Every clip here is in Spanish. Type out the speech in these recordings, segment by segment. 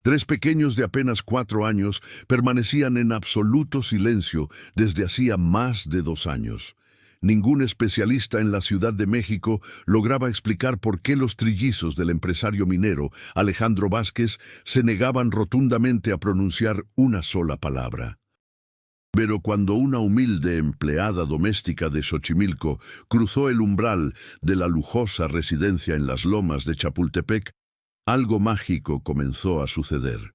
Tres pequeños de apenas 4 años permanecían en absoluto silencio desde hacía más de 2 años. Ningún especialista en la Ciudad de México lograba explicar por qué los trillizos del empresario minero Alejandro Vázquez se negaban rotundamente a pronunciar una sola palabra. Pero cuando una humilde empleada doméstica de Xochimilco cruzó el umbral de la lujosa residencia en las lomas de Chapultepec, algo mágico comenzó a suceder.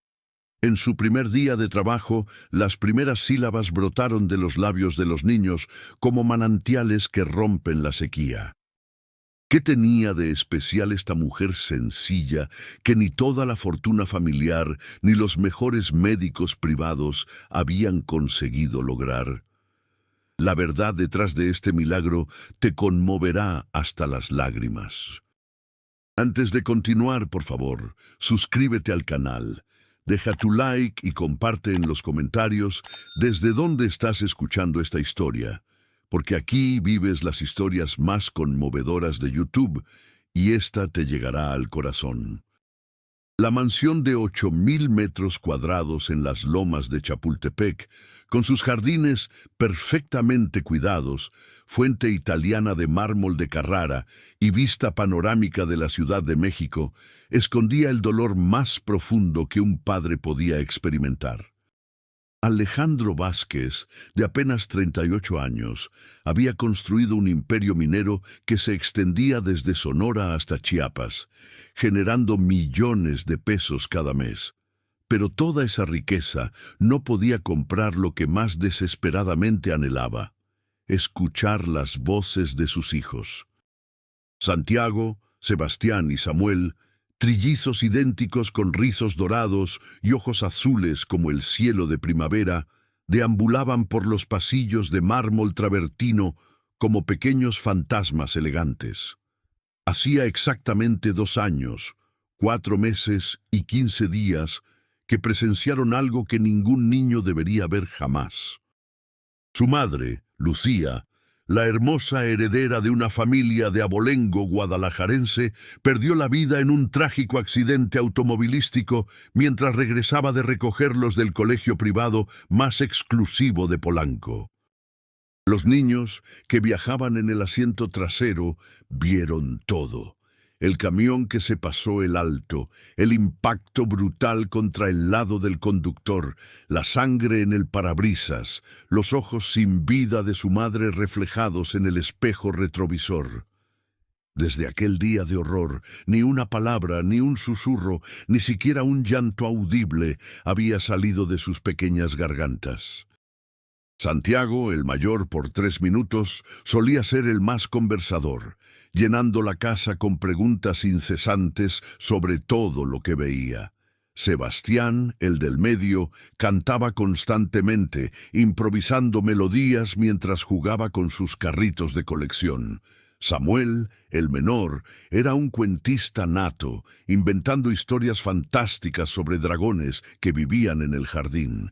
En su primer día de trabajo, las primeras sílabas brotaron de los labios de los niños como manantiales que rompen la sequía. ¿Qué tenía de especial esta mujer sencilla que ni toda la fortuna familiar ni los mejores médicos privados habían conseguido lograr? La verdad detrás de este milagro te conmoverá hasta las lágrimas. Antes de continuar, por favor, suscríbete al canal. Deja tu like y comparte en los comentarios desde dónde estás escuchando esta historia, porque aquí vives las historias más conmovedoras de YouTube y esta te llegará al corazón. La mansión de 8,000 metros cuadrados en las lomas de Chapultepec, con sus jardines perfectamente cuidados, fuente italiana de mármol de Carrara y vista panorámica de la Ciudad de México, escondía el dolor más profundo que un padre podía experimentar. Alejandro Vázquez, de apenas 38 años, había construido un imperio minero que se extendía desde Sonora hasta Chiapas, generando millones de pesos cada mes. Pero toda esa riqueza no podía comprar lo que más desesperadamente anhelaba: escuchar las voces de sus hijos. Santiago, Sebastián y Samuel, trillizos idénticos con rizos dorados y ojos azules como el cielo de primavera, deambulaban por los pasillos de mármol travertino como pequeños fantasmas elegantes. Hacía exactamente 2 años, 4 meses y 15 días que presenciaron algo que ningún niño debería ver jamás. Su madre, Lucía, la hermosa heredera de una familia de abolengo guadalajarense, perdió la vida en un trágico accidente automovilístico mientras regresaba de recogerlos del colegio privado más exclusivo de Polanco. Los niños, que viajaban en el asiento trasero, vieron todo: el camión que se pasó el alto, el impacto brutal contra el lado del conductor, la sangre en el parabrisas, los ojos sin vida de su madre reflejados en el espejo retrovisor. Desde aquel día de horror, ni una palabra, ni un susurro, ni siquiera un llanto audible había salido de sus pequeñas gargantas. Santiago, el mayor por 3 minutos, solía ser el más conversador, llenando la casa con preguntas incesantes sobre todo lo que veía. Sebastián, el del medio, cantaba constantemente, improvisando melodías mientras jugaba con sus carritos de colección. Samuel, el menor, era un cuentista nato, inventando historias fantásticas sobre dragones que vivían en el jardín.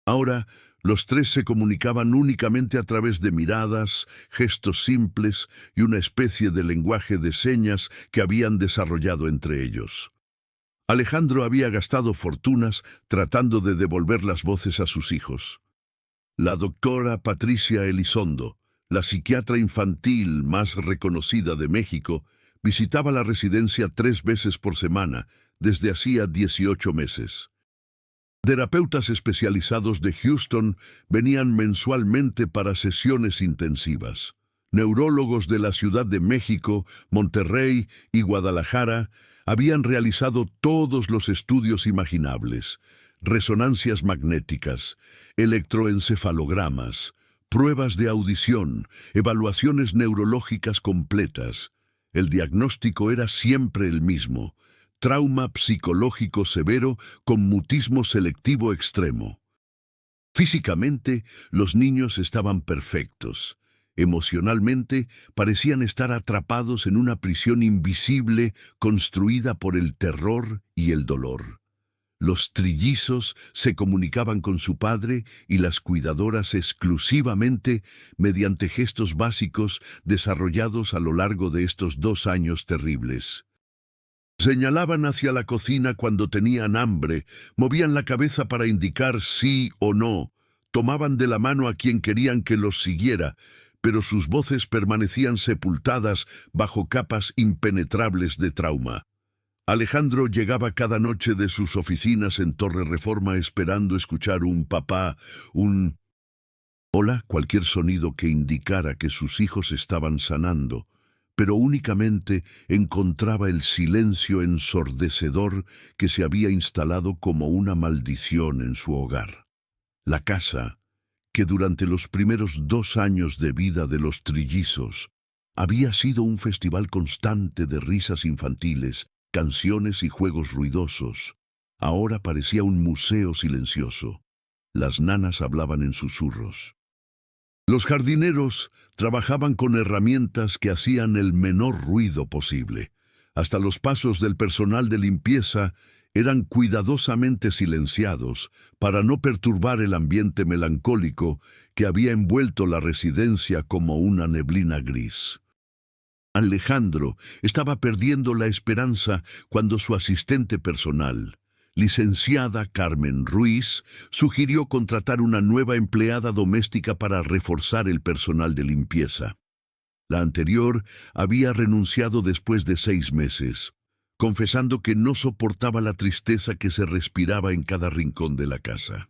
Ahora, los tres se comunicaban únicamente a través de miradas, gestos simples y una especie de lenguaje de señas que habían desarrollado entre ellos. Alejandro había gastado fortunas tratando de devolver las voces a sus hijos. La doctora Patricia Elizondo, la psiquiatra infantil más reconocida de México, visitaba la residencia 3 veces por semana desde hacía 18 meses. Terapeutas especializados de Houston venían mensualmente para sesiones intensivas. Neurólogos de la Ciudad de México, Monterrey y Guadalajara habían realizado todos los estudios imaginables: resonancias magnéticas, electroencefalogramas, pruebas de audición, evaluaciones neurológicas completas. El diagnóstico era siempre el mismo: trauma psicológico severo con mutismo selectivo extremo. Físicamente, los niños estaban perfectos. Emocionalmente, parecían estar atrapados en una prisión invisible construida por el terror y el dolor. Los trillizos se comunicaban con su padre y las cuidadoras exclusivamente mediante gestos básicos desarrollados a lo largo de estos 2 años terribles. Señalaban hacia la cocina cuando tenían hambre, movían la cabeza para indicar sí o no, tomaban de la mano a quien querían que los siguiera, pero sus voces permanecían sepultadas bajo capas impenetrables de trauma. Alejandro llegaba cada noche de sus oficinas en Torre Reforma esperando escuchar un papá, un hola, cualquier sonido que indicara que sus hijos estaban sanando, pero únicamente encontraba el silencio ensordecedor que se había instalado como una maldición en su hogar. La casa, que durante los primeros 2 años de vida de los trillizos había sido un festival constante de risas infantiles, canciones y juegos ruidosos, ahora parecía un museo silencioso. Las nanas hablaban en susurros. Los jardineros trabajaban con herramientas que hacían el menor ruido posible. Hasta los pasos del personal de limpieza eran cuidadosamente silenciados para no perturbar el ambiente melancólico que había envuelto la residencia como una neblina gris. Alejandro estaba perdiendo la esperanza cuando su asistente personal, licenciada Carmen Ruiz, sugirió contratar una nueva empleada doméstica para reforzar el personal de limpieza. La anterior había renunciado después de 6 meses, confesando que no soportaba la tristeza que se respiraba en cada rincón de la casa.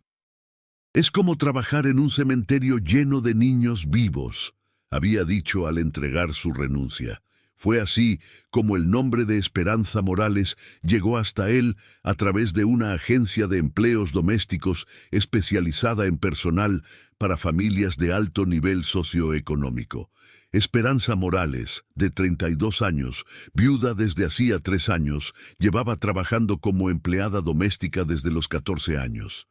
«Es como trabajar en un cementerio lleno de niños vivos», había dicho al entregar su renuncia. Fue así como el nombre de Esperanza Morales llegó hasta él a través de una agencia de empleos domésticos especializada en personal para familias de alto nivel socioeconómico. Esperanza Morales, de 32 años, viuda desde hacía 3 años, llevaba trabajando como empleada doméstica desde los 14 años.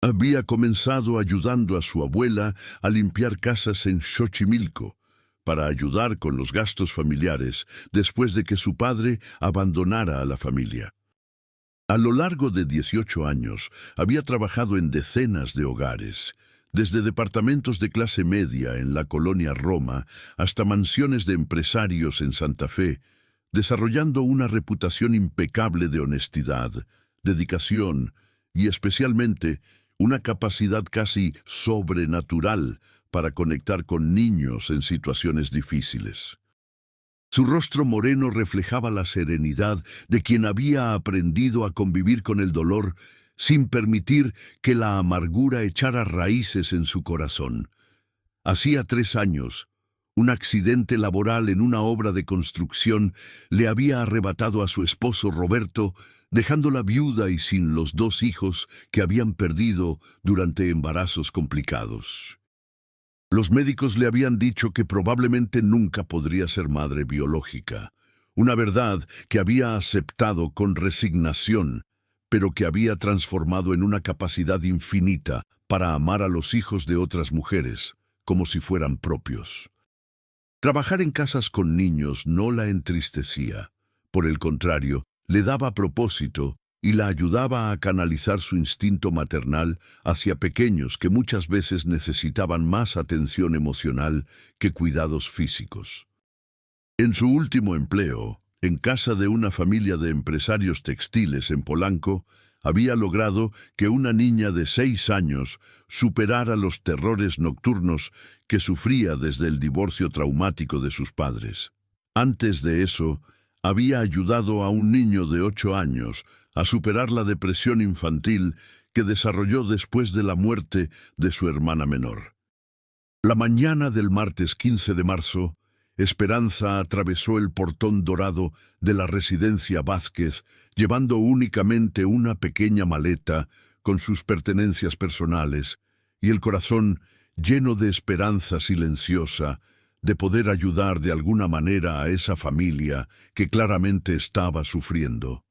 Había comenzado ayudando a su abuela a limpiar casas en Xochimilco, para ayudar con los gastos familiares después de que su padre abandonara a la familia. A lo largo de 18 años había trabajado en decenas de hogares, desde departamentos de clase media en la colonia Roma hasta mansiones de empresarios en Santa Fe, desarrollando una reputación impecable de honestidad, dedicación y especialmente una capacidad casi sobrenatural para conectar con niños en situaciones difíciles. Su rostro moreno reflejaba la serenidad de quien había aprendido a convivir con el dolor sin permitir que la amargura echara raíces en su corazón. Hacía 3 años, un accidente laboral en una obra de construcción le había arrebatado a su esposo Roberto, dejándola viuda y sin los 2 hijos que habían perdido durante embarazos complicados. Los médicos le habían dicho que probablemente nunca podría ser madre biológica, una verdad que había aceptado con resignación, pero que había transformado en una capacidad infinita para amar a los hijos de otras mujeres, como si fueran propios. Trabajar en casas con niños no la entristecía, por el contrario, le daba propósito y la ayudaba a canalizar su instinto maternal hacia pequeños que muchas veces necesitaban más atención emocional que cuidados físicos. En su último empleo, en casa de una familia de empresarios textiles en Polanco, había logrado que una niña de 6 años superara los terrores nocturnos que sufría desde el divorcio traumático de sus padres. Antes de eso, había ayudado a un niño de 8 años a superar la depresión infantil que desarrolló después de la muerte de su hermana menor. La mañana del martes 15 de marzo, Esperanza atravesó el portón dorado de la residencia Vázquez, llevando únicamente una pequeña maleta con sus pertenencias personales y el corazón lleno de esperanza silenciosa de poder ayudar de alguna manera a esa familia que claramente estaba sufriendo.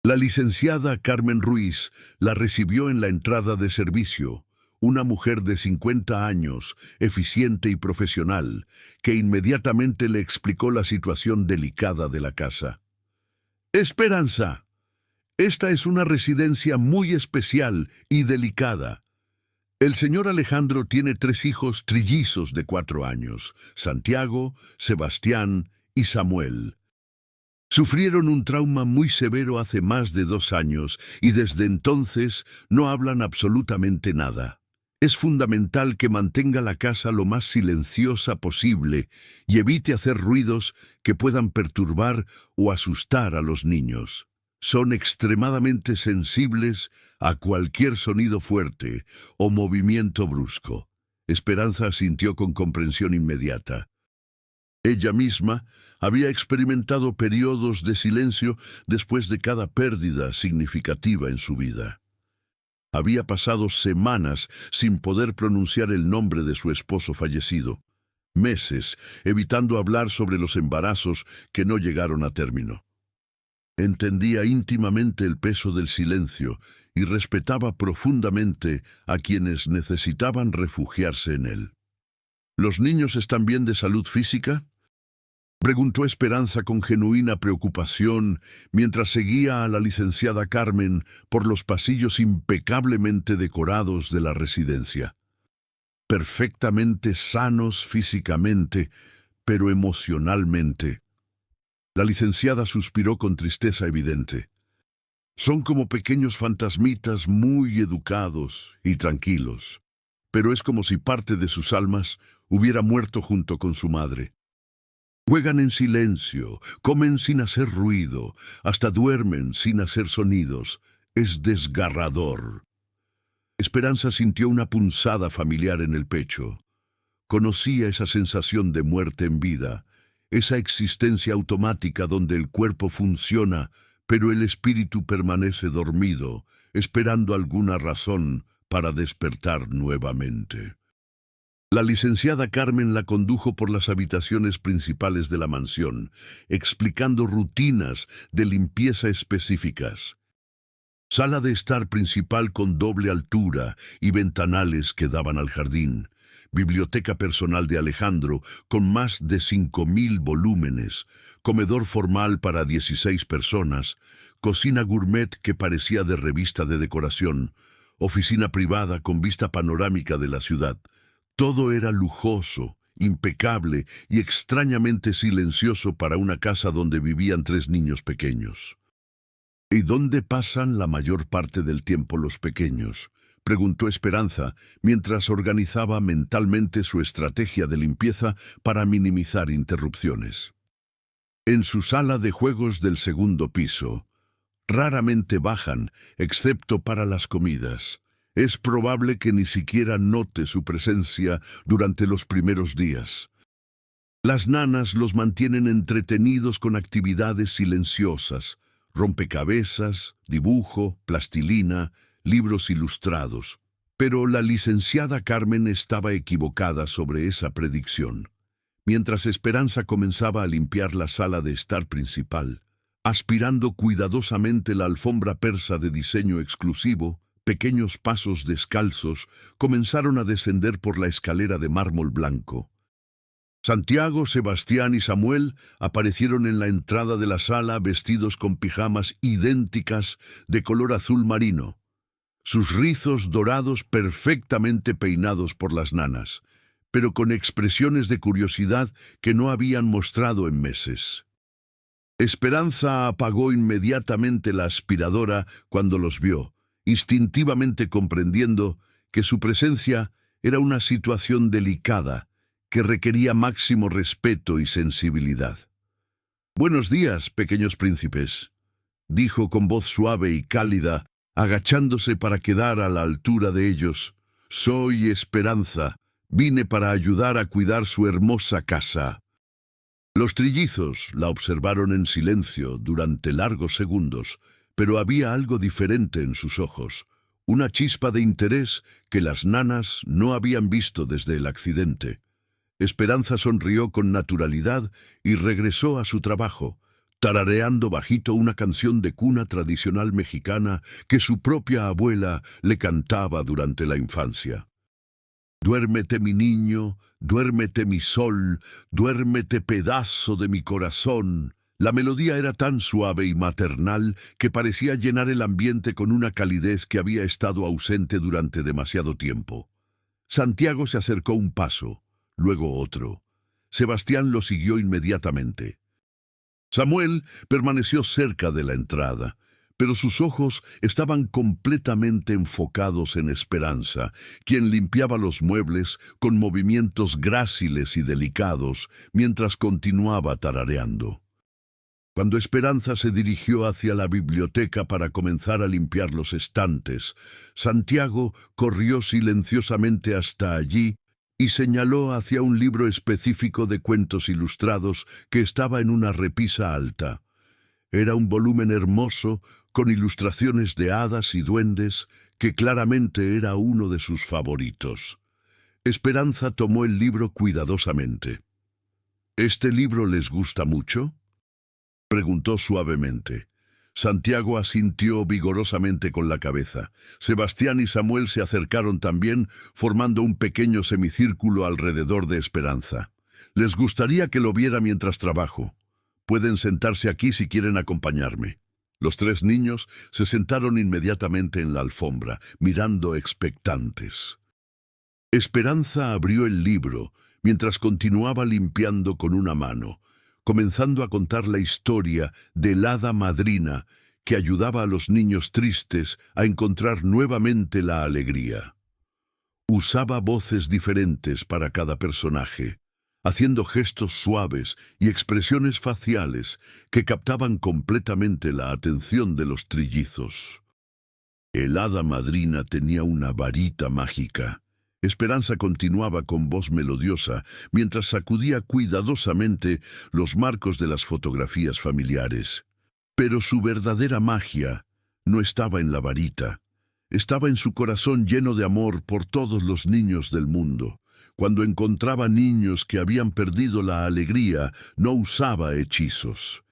La licenciada Carmen Ruiz la recibió en la entrada de servicio, una mujer de 50 años, eficiente y profesional, que inmediatamente le explicó la situación delicada de la casa. «Esperanza, esta es una residencia muy especial y delicada. El señor Alejandro tiene 3 hijos trillizos de 4 años, Santiago, Sebastián y Samuel. Sufrieron un trauma muy severo hace más de 2 años y desde entonces no hablan absolutamente nada. Es fundamental que mantenga la casa lo más silenciosa posible y evite hacer ruidos que puedan perturbar o asustar a los niños. Son extremadamente sensibles a cualquier sonido fuerte o movimiento brusco. Esperanza asintió con comprensión inmediata. Ella misma había experimentado periodos de silencio después de cada pérdida significativa en su vida. Había pasado semanas sin poder pronunciar el nombre de su esposo fallecido, meses evitando hablar sobre los embarazos que no llegaron a término. Entendía íntimamente el peso del silencio y respetaba profundamente a quienes necesitaban refugiarse en él. ¿Los niños están bien de salud física?, preguntó Esperanza con genuina preocupación mientras seguía a la licenciada Carmen por los pasillos impecablemente decorados de la residencia. Perfectamente sanos físicamente, pero emocionalmente. La licenciada suspiró con tristeza evidente. Son como pequeños fantasmitas muy educados y tranquilos, pero es como si parte de sus almas hubiera muerto junto con su madre. Juegan en silencio, comen sin hacer ruido, hasta duermen sin hacer sonidos. Es desgarrador. Esperanza sintió una punzada familiar en el pecho. Conocía esa sensación de muerte en vida, esa existencia automática donde el cuerpo funciona, pero el espíritu permanece dormido, esperando alguna razón para despertar nuevamente. La licenciada Carmen la condujo por las habitaciones principales de la mansión, explicando rutinas de limpieza específicas. Sala de estar principal con doble altura y ventanales que daban al jardín. Biblioteca personal de Alejandro con más de 5.000 volúmenes. Comedor formal para 16 personas. Cocina gourmet que parecía de revista de decoración. Oficina privada con vista panorámica de la ciudad. Todo era lujoso, impecable y extrañamente silencioso para una casa donde vivían 3 niños pequeños. ¿Y dónde pasan la mayor parte del tiempo los pequeños?, preguntó Esperanza mientras organizaba mentalmente su estrategia de limpieza para minimizar interrupciones. En su sala de juegos del segundo piso. Raramente bajan, excepto para las comidas. Es probable que ni siquiera note su presencia durante los primeros días. Las nanas los mantienen entretenidos con actividades silenciosas, rompecabezas, dibujo, plastilina, libros ilustrados. Pero la licenciada Carmen estaba equivocada sobre esa predicción. Mientras Esperanza comenzaba a limpiar la sala de estar principal, aspirando cuidadosamente la alfombra persa de diseño exclusivo, pequeños pasos descalzos comenzaron a descender por la escalera de mármol blanco. Santiago, Sebastián y Samuel aparecieron en la entrada de la sala vestidos con pijamas idénticas de color azul marino, sus rizos dorados perfectamente peinados por las nanas, pero con expresiones de curiosidad que no habían mostrado en meses. Esperanza apagó inmediatamente la aspiradora cuando los vio, instintivamente comprendiendo que su presencia era una situación delicada que requería máximo respeto y sensibilidad. «Buenos días, pequeños príncipes», dijo con voz suave y cálida, agachándose para quedar a la altura de ellos. «Soy Esperanza. Vine para ayudar a cuidar su hermosa casa». Los trillizos la observaron en silencio durante largos segundos, pero había algo diferente en sus ojos, una chispa de interés que las nanas no habían visto desde el accidente. Esperanza sonrió con naturalidad y regresó a su trabajo, tarareando bajito una canción de cuna tradicional mexicana que su propia abuela le cantaba durante la infancia. «Duérmete, mi niño, duérmete, mi sol, duérmete, pedazo de mi corazón». La melodía era tan suave y maternal que parecía llenar el ambiente con una calidez que había estado ausente durante demasiado tiempo. Santiago se acercó un paso, luego otro. Sebastián lo siguió inmediatamente. Samuel permaneció cerca de la entrada, pero sus ojos estaban completamente enfocados en Esperanza, quien limpiaba los muebles con movimientos gráciles y delicados mientras continuaba tarareando. Cuando Esperanza se dirigió hacia la biblioteca para comenzar a limpiar los estantes, Santiago corrió silenciosamente hasta allí y señaló hacia un libro específico de cuentos ilustrados que estaba en una repisa alta. Era un volumen hermoso, con ilustraciones de hadas y duendes, que claramente era uno de sus favoritos. Esperanza tomó el libro cuidadosamente. ¿Este libro les gusta mucho?, preguntó suavemente. Santiago asintió vigorosamente con la cabeza. Sebastián y Samuel se acercaron también, formando un pequeño semicírculo alrededor de Esperanza. Les gustaría que lo viera mientras trabajo. Pueden sentarse aquí si quieren acompañarme. Los tres niños se sentaron inmediatamente en la alfombra, mirando expectantes. Esperanza abrió el libro, mientras continuaba limpiando con una mano, comenzando a contar la historia del hada madrina que ayudaba a los niños tristes a encontrar nuevamente la alegría. Usaba voces diferentes para cada personaje, haciendo gestos suaves y expresiones faciales que captaban completamente la atención de los trillizos. El hada madrina tenía una varita mágica. Esperanza continuaba con voz melodiosa mientras sacudía cuidadosamente los marcos de las fotografías familiares. Pero su verdadera magia no estaba en la varita. Estaba en su corazón lleno de amor por todos los niños del mundo. Cuando encontraba niños que habían perdido la alegría, no usaba hechizos.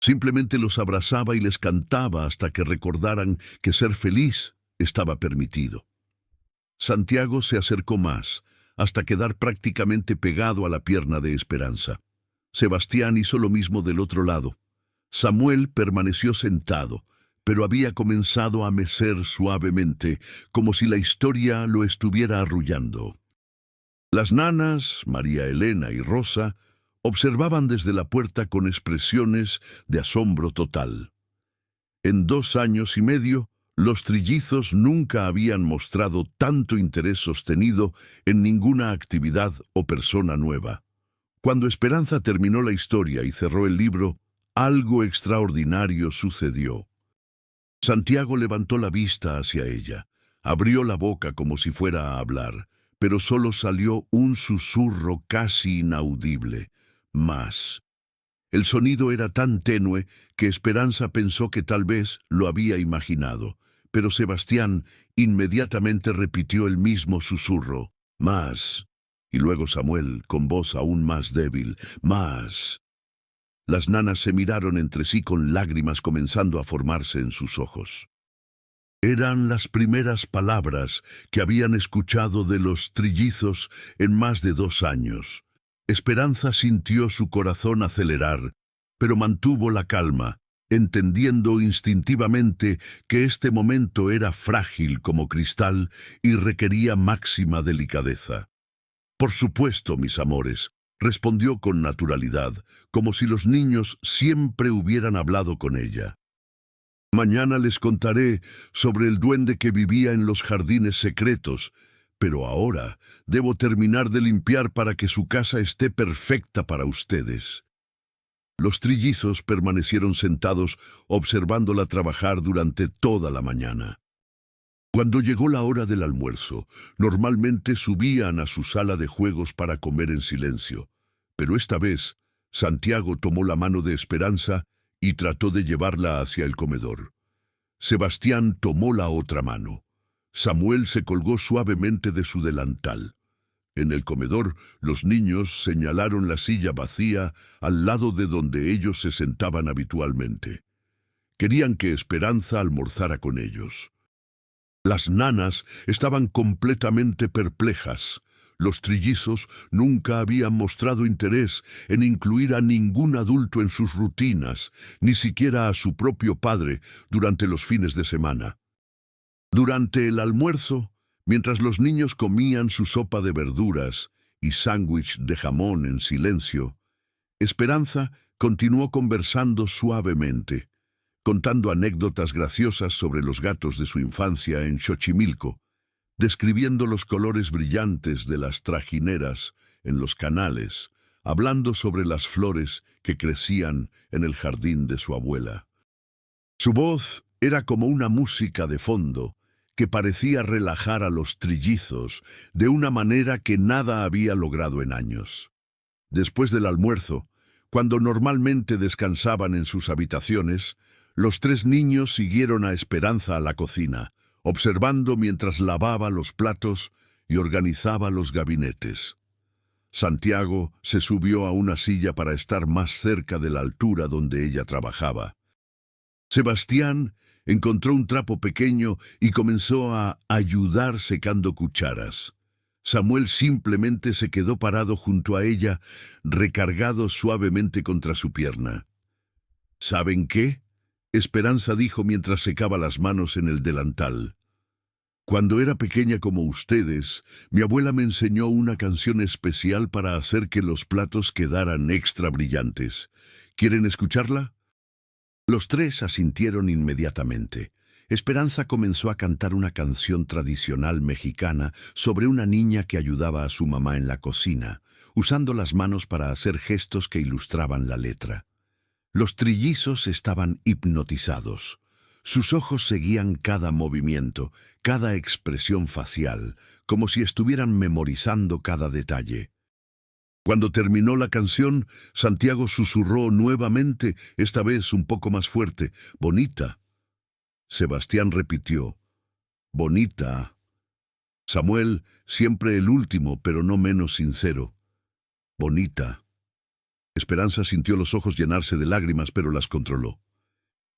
Simplemente los abrazaba y les cantaba hasta que recordaran que ser feliz estaba permitido. Santiago se acercó más, hasta quedar prácticamente pegado a la pierna de Esperanza. Sebastián hizo lo mismo del otro lado. Samuel permaneció sentado, pero había comenzado a mecer suavemente, como si la historia lo estuviera arrullando. Las nanas, María Elena y Rosa, observaban desde la puerta con expresiones de asombro total. En 2 años y medio, los trillizos nunca habían mostrado tanto interés sostenido en ninguna actividad o persona nueva. Cuando Esperanza terminó la historia y cerró el libro, algo extraordinario sucedió. Santiago levantó la vista hacia ella, abrió la boca como si fuera a hablar, pero solo salió un susurro casi inaudible. Más. El sonido era tan tenue que Esperanza pensó que tal vez lo había imaginado, pero Sebastián inmediatamente repitió el mismo susurro, más, y luego Samuel, con voz aún más débil, más. Las nanas se miraron entre sí con lágrimas comenzando a formarse en sus ojos. Eran las primeras palabras que habían escuchado de los trillizos en más de 2 años. Esperanza sintió su corazón acelerar, pero mantuvo la calma, entendiendo instintivamente que este momento era frágil como cristal y requería máxima delicadeza. «Por supuesto, mis amores», respondió con naturalidad, como si los niños siempre hubieran hablado con ella. «Mañana les contaré sobre el duende que vivía en los jardines secretos, pero ahora debo terminar de limpiar para que su casa esté perfecta para ustedes». Los trillizos permanecieron sentados observándola trabajar durante toda la mañana. Cuando llegó la hora del almuerzo, normalmente subían a su sala de juegos para comer en silencio, pero esta vez Santiago tomó la mano de Esperanza y trató de llevarla hacia el comedor. Sebastián tomó la otra mano. Samuel se colgó suavemente de su delantal. En el comedor, los niños señalaron la silla vacía al lado de donde ellos se sentaban habitualmente. Querían que Esperanza almorzara con ellos. Las nanas estaban completamente perplejas. Los trillizos nunca habían mostrado interés en incluir a ningún adulto en sus rutinas, ni siquiera a su propio padre durante los fines de semana. Durante el almuerzo, mientras los niños comían su sopa de verduras y sándwich de jamón en silencio, Esperanza continuó conversando suavemente, contando anécdotas graciosas sobre los gatos de su infancia en Xochimilco, describiendo los colores brillantes de las trajineras en los canales, hablando sobre las flores que crecían en el jardín de su abuela. Su voz era como una música de fondo que parecía relajar a los trillizos de una manera que nada había logrado en años. Después del almuerzo, cuando normalmente descansaban en sus habitaciones, los tres niños siguieron a Esperanza a la cocina, observando mientras lavaba los platos y organizaba los gabinetes. Santiago se subió a una silla para estar más cerca de la altura donde ella trabajaba. Sebastián encontró un trapo pequeño y comenzó a ayudar secando cucharas. Samuel simplemente se quedó parado junto a ella, recargado suavemente contra su pierna. ¿Saben qué?, Esperanza dijo mientras secaba las manos en el delantal. Cuando era pequeña como ustedes, mi abuela me enseñó una canción especial para hacer que los platos quedaran extra brillantes. ¿Quieren escucharla? Los tres asintieron inmediatamente. Esperanza comenzó a cantar una canción tradicional mexicana sobre una niña que ayudaba a su mamá en la cocina, usando las manos para hacer gestos que ilustraban la letra. Los trillizos estaban hipnotizados. Sus ojos seguían cada movimiento, cada expresión facial, como si estuvieran memorizando cada detalle. Cuando terminó la canción, Santiago susurró nuevamente, esta vez un poco más fuerte, «Bonita». Sebastián repitió, «Bonita». Samuel, siempre el último, pero no menos sincero, «Bonita». Esperanza sintió los ojos llenarse de lágrimas, pero las controló.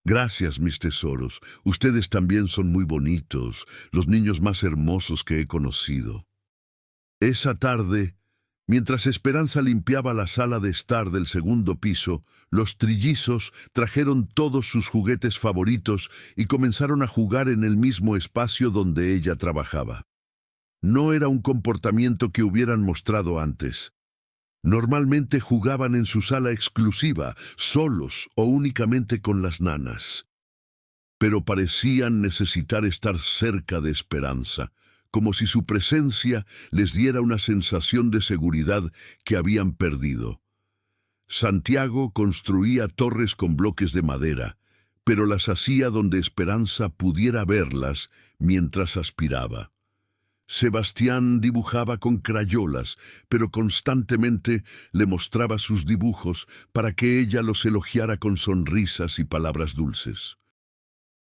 «Gracias, mis tesoros. Ustedes también son muy bonitos, los niños más hermosos que he conocido». Esa tarde, mientras Esperanza limpiaba la sala de estar del segundo piso, los trillizos trajeron todos sus juguetes favoritos y comenzaron a jugar en el mismo espacio donde ella trabajaba. No era un comportamiento que hubieran mostrado antes. Normalmente jugaban en su sala exclusiva, solos o únicamente con las nanas. Pero parecían necesitar estar cerca de Esperanza, como si su presencia les diera una sensación de seguridad que habían perdido. Santiago construía torres con bloques de madera, pero las hacía donde Esperanza pudiera verlas mientras aspiraba. Sebastián dibujaba con crayolas, pero constantemente le mostraba sus dibujos para que ella los elogiara con sonrisas y palabras dulces.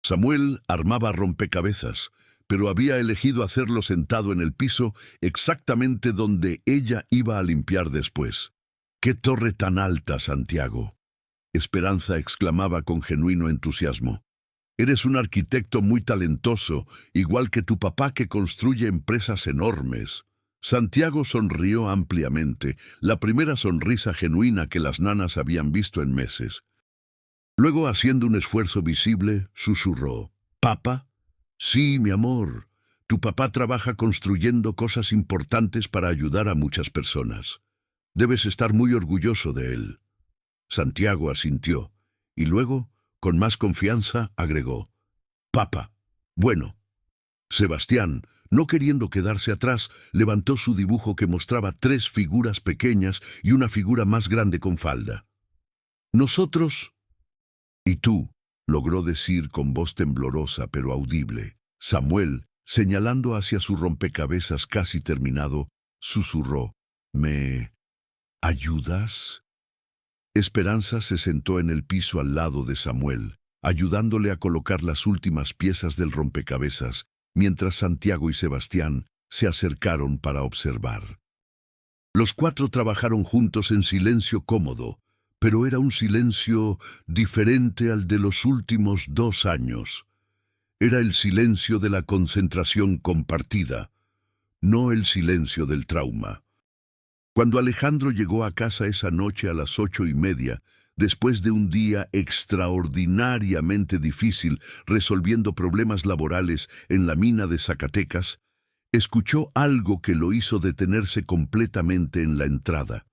Samuel armaba rompecabezas, pero había elegido hacerlo sentado en el piso exactamente donde ella iba a limpiar después. «¡Qué torre tan alta, Santiago!», Esperanza exclamaba con genuino entusiasmo. «Eres un arquitecto muy talentoso, igual que tu papá que construye empresas enormes». Santiago sonrió ampliamente, la primera sonrisa genuina que las nanas habían visto en meses. Luego, haciendo un esfuerzo visible, susurró, «¿Papá?» «Sí, mi amor. Tu papá trabaja construyendo cosas importantes para ayudar a muchas personas. Debes estar muy orgulloso de él». Santiago asintió, y luego, con más confianza, agregó, «Papá, bueno». Sebastián, no queriendo quedarse atrás, levantó su dibujo que mostraba 3 figuras pequeñas y una figura más grande con falda. «Nosotros y tú», logró decir con voz temblorosa pero audible. Samuel, señalando hacia su rompecabezas casi terminado, susurró, «¿Me ayudas?» Esperanza se sentó en el piso al lado de Samuel, ayudándole a colocar las últimas piezas del rompecabezas, mientras Santiago y Sebastián se acercaron para observar. Los 4 trabajaron juntos en silencio cómodo, pero era un silencio diferente al de los últimos 2 años. Era el silencio de la concentración compartida, no el silencio del trauma. Cuando Alejandro llegó a casa esa noche a las 8:30, después de un día extraordinariamente difícil resolviendo problemas laborales en la mina de Zacatecas, escuchó algo que lo hizo detenerse completamente en la entrada.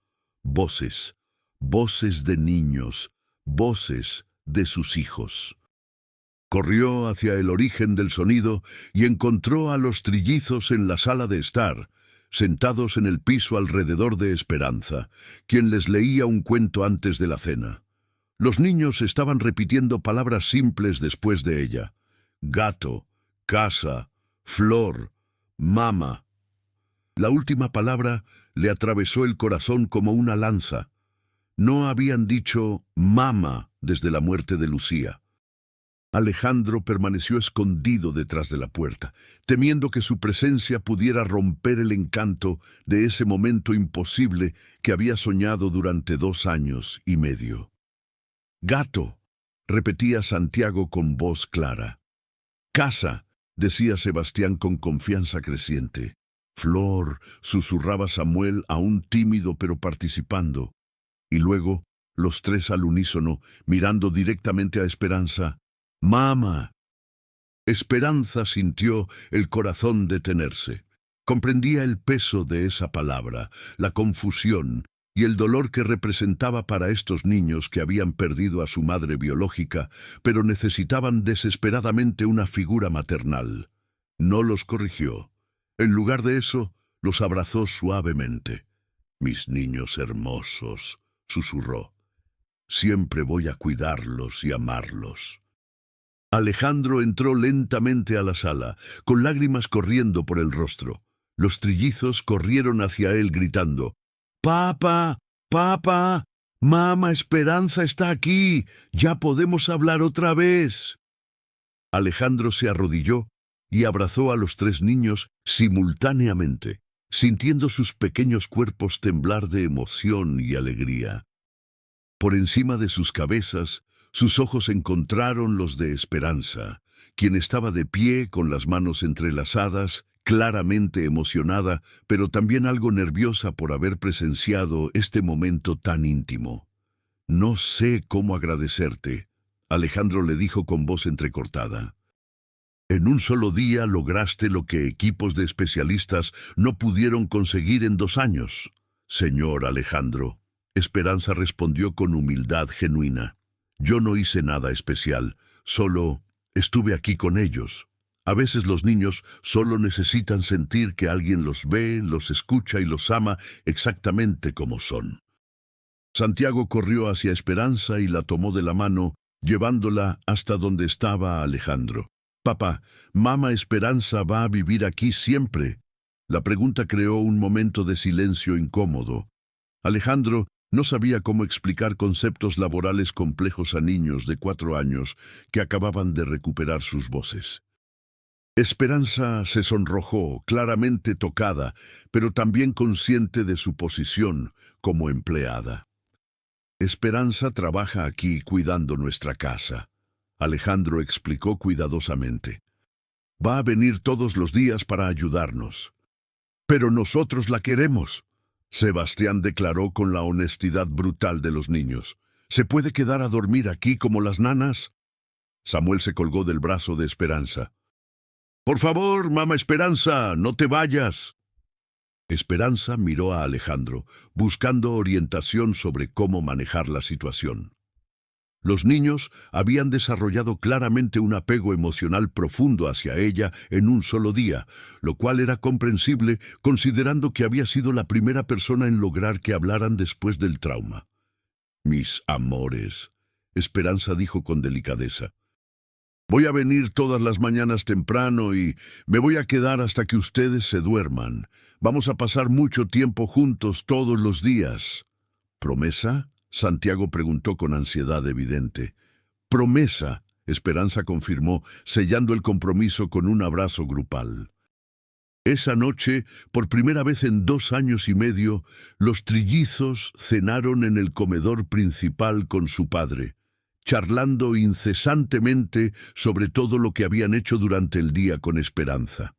Voces, voces de niños, voces de sus hijos. Corrió hacia el origen del sonido y encontró a los trillizos en la sala de estar, sentados en el piso alrededor de Esperanza, quien les leía un cuento antes de la cena. Los niños estaban repitiendo palabras simples después de ella: gato, casa, flor, mama. La última palabra le atravesó el corazón como una lanza. No habían dicho mama desde la muerte de Lucía. Alejandro permaneció escondido detrás de la puerta, temiendo que su presencia pudiera romper el encanto de ese momento imposible que había soñado durante 2 años y medio. Gato, repetía Santiago con voz clara. Casa, decía Sebastián con confianza creciente. Flor, susurraba Samuel, aún tímido pero participando. Y luego, los tres al unísono, mirando directamente a Esperanza. ¡Mama! Esperanza sintió el corazón detenerse. Comprendía el peso de esa palabra, la confusión y el dolor que representaba para estos niños que habían perdido a su madre biológica, pero necesitaban desesperadamente una figura maternal. No los corrigió. En lugar de eso, los abrazó suavemente. «Mis niños hermosos», susurró. «Siempre voy a cuidarlos y amarlos». Alejandro entró lentamente a la sala, con lágrimas corriendo por el rostro. Los trillizos corrieron hacia él gritando: «¡Papá! ¡Papá! ¡Mamá Esperanza está aquí! ¡Ya podemos hablar otra vez!». Alejandro se arrodilló y abrazó a los 3 niños simultáneamente, sintiendo sus pequeños cuerpos temblar de emoción y alegría. Por encima de sus cabezas, sus ojos encontraron los de Esperanza, quien estaba de pie con las manos entrelazadas, claramente emocionada, pero también algo nerviosa por haber presenciado este momento tan íntimo. «No sé cómo agradecerte», Alejandro le dijo con voz entrecortada. «En un solo día lograste lo que equipos de especialistas no pudieron conseguir en 2 años». «Señor Alejandro», Esperanza respondió con humildad genuina. «Yo no hice nada especial, solo estuve aquí con ellos. A veces los niños solo necesitan sentir que alguien los ve, los escucha y los ama exactamente como son». Santiago corrió hacia Esperanza y la tomó de la mano, llevándola hasta donde estaba Alejandro. «Papá, mamá Esperanza va a vivir aquí siempre». La pregunta creó un momento de silencio incómodo. Alejandro no sabía cómo explicar conceptos laborales complejos a niños de 4 años que acababan de recuperar sus voces. Esperanza se sonrojó, claramente tocada, pero también consciente de su posición como empleada. «Esperanza trabaja aquí cuidando nuestra casa», Alejandro explicó cuidadosamente. «Va a venir todos los días para ayudarnos». «Pero nosotros la queremos», Sebastián declaró con la honestidad brutal de los niños. «¿Se puede quedar a dormir aquí como las nanas?». Samuel se colgó del brazo de Esperanza. «Por favor, mamá Esperanza, no te vayas». Esperanza miró a Alejandro, buscando orientación sobre cómo manejar la situación. Los niños habían desarrollado claramente un apego emocional profundo hacia ella en un solo día, lo cual era comprensible considerando que había sido la primera persona en lograr que hablaran después del trauma. «Mis amores», Esperanza dijo con delicadeza. «Voy a venir todas las mañanas temprano y me voy a quedar hasta que ustedes se duerman. Vamos a pasar mucho tiempo juntos todos los días». «¿Promesa?», Santiago preguntó con ansiedad evidente. «Promesa», Esperanza confirmó, sellando el compromiso con un abrazo grupal. Esa noche, por primera vez en 2 años y medio, los trillizos cenaron en el comedor principal con su padre, charlando incesantemente sobre todo lo que habían hecho durante el día con Esperanza.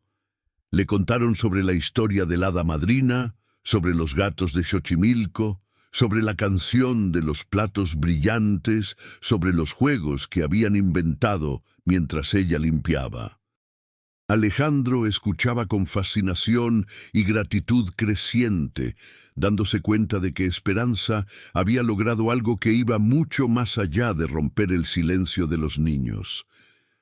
Le contaron sobre la historia del hada madrina, sobre los gatos de Xochimilco, sobre la canción de los platos brillantes, sobre los juegos que habían inventado mientras ella limpiaba. Alejandro escuchaba con fascinación y gratitud creciente, dándose cuenta de que Esperanza había logrado algo que iba mucho más allá de romper el silencio de los niños.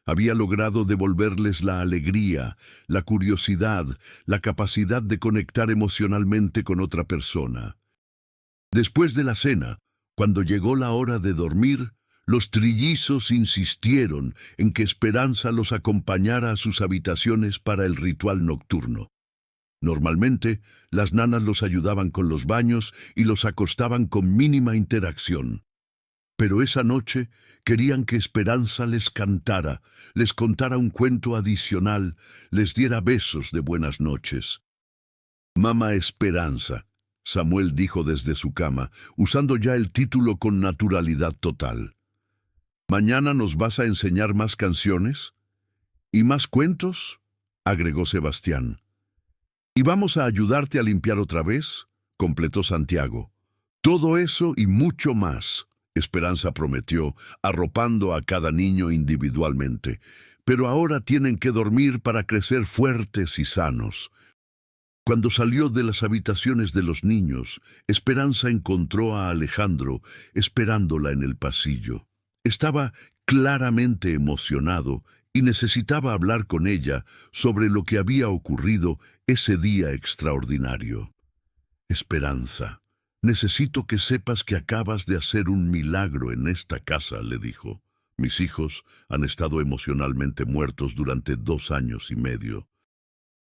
Había logrado devolverles la alegría, la curiosidad, la capacidad de conectar emocionalmente con otra persona. Después de la cena, cuando llegó la hora de dormir, los trillizos insistieron en que Esperanza los acompañara a sus habitaciones para el ritual nocturno. Normalmente, las nanas los ayudaban con los baños y los acostaban con mínima interacción. Pero esa noche querían que Esperanza les cantara, les contara un cuento adicional, les diera besos de buenas noches. «Mamá Esperanza», Samuel dijo desde su cama, usando ya el título con naturalidad total. «¿Mañana nos vas a enseñar más canciones? ¿Y más cuentos?», agregó Sebastián. «¿Y vamos a ayudarte a limpiar otra vez?», completó Santiago. «Todo eso y mucho más», Esperanza prometió, arropando a cada niño individualmente. «Pero ahora tienen que dormir para crecer fuertes y sanos». Cuando salió de las habitaciones de los niños, Esperanza encontró a Alejandro esperándola en el pasillo. Estaba claramente emocionado y necesitaba hablar con ella sobre lo que había ocurrido ese día extraordinario. «Esperanza, necesito que sepas que acabas de hacer un milagro en esta casa», le dijo. «Mis hijos han estado emocionalmente muertos durante 2 años y medio.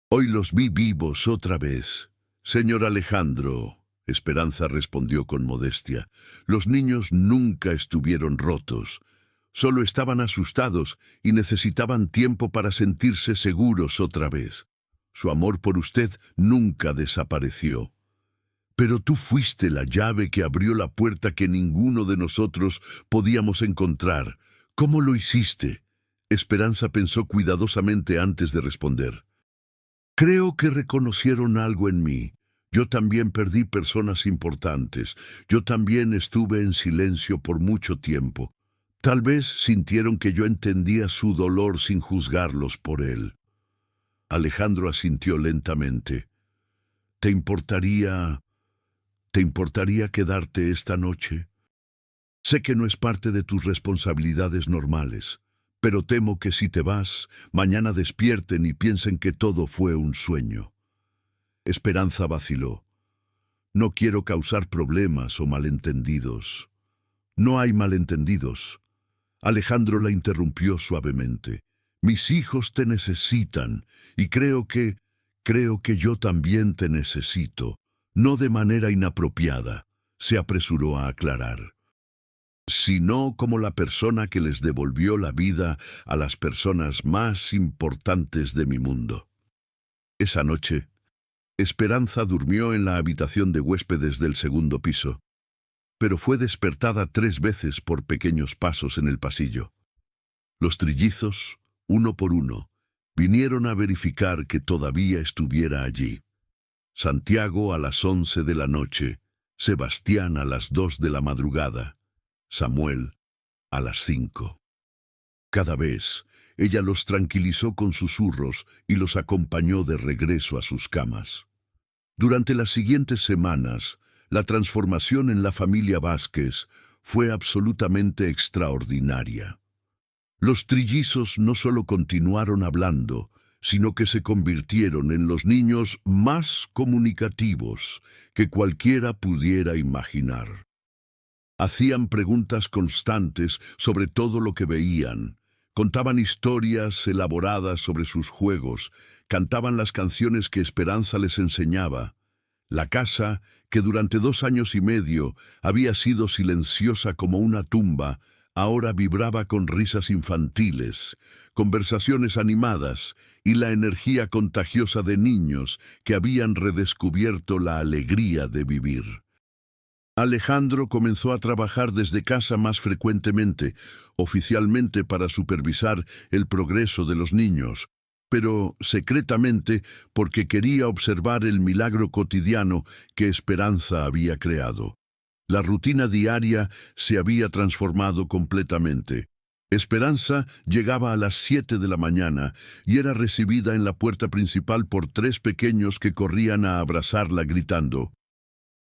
Hoy los vi vivos otra vez». «Señor Alejandro», Esperanza respondió con modestia, «los niños nunca estuvieron rotos. Solo estaban asustados y necesitaban tiempo para sentirse seguros otra vez. Su amor por usted nunca desapareció. Pero tú fuiste la llave que abrió la puerta que ninguno de nosotros podíamos encontrar. ¿Cómo lo hiciste?». Esperanza pensó cuidadosamente antes de responder. «Creo que reconocieron algo en mí. Yo también perdí personas importantes. Yo también estuve en silencio por mucho tiempo. Tal vez sintieron que yo entendía su dolor sin juzgarlos por él». Alejandro asintió lentamente. ¿Te importaría quedarte esta noche? Sé que no es parte de tus responsabilidades normales, pero temo que si te vas, mañana despierten y piensen que todo fue un sueño». Esperanza vaciló. «No quiero causar problemas o malentendidos». «No hay malentendidos». Alejandro la interrumpió suavemente. «Mis hijos te necesitan, y creo que yo también te necesito, no de manera inapropiada», se apresuró a aclarar, «sino como la persona que les devolvió la vida a las personas más importantes de mi mundo». Esa noche, Esperanza durmió en la habitación de huéspedes del segundo piso, pero fue despertada 3 veces por pequeños pasos en el pasillo. Los trillizos, uno por uno, vinieron a verificar que todavía estuviera allí. Santiago a las 11 de la noche, Sebastián a las 2 de la madrugada, Samuel a las 5. Cada vez, ella los tranquilizó con susurros y los acompañó de regreso a sus camas. Durante las siguientes semanas, la transformación en la familia Vázquez fue absolutamente extraordinaria. Los trillizos no solo continuaron hablando, sino que se convirtieron en los niños más comunicativos que cualquiera pudiera imaginar. Hacían preguntas constantes sobre todo lo que veían, contaban historias elaboradas sobre sus juegos, cantaban las canciones que Esperanza les enseñaba. La casa, que durante 2 años y medio había sido silenciosa como una tumba, ahora vibraba con risas infantiles, conversaciones animadas y la energía contagiosa de niños que habían redescubierto la alegría de vivir. Alejandro comenzó a trabajar desde casa más frecuentemente, oficialmente para supervisar el progreso de los niños, pero secretamente porque quería observar el milagro cotidiano que Esperanza había creado. La rutina diaria se había transformado completamente. Esperanza llegaba a las 7 de la mañana y era recibida en la puerta principal por 3 pequeños que corrían a abrazarla gritando: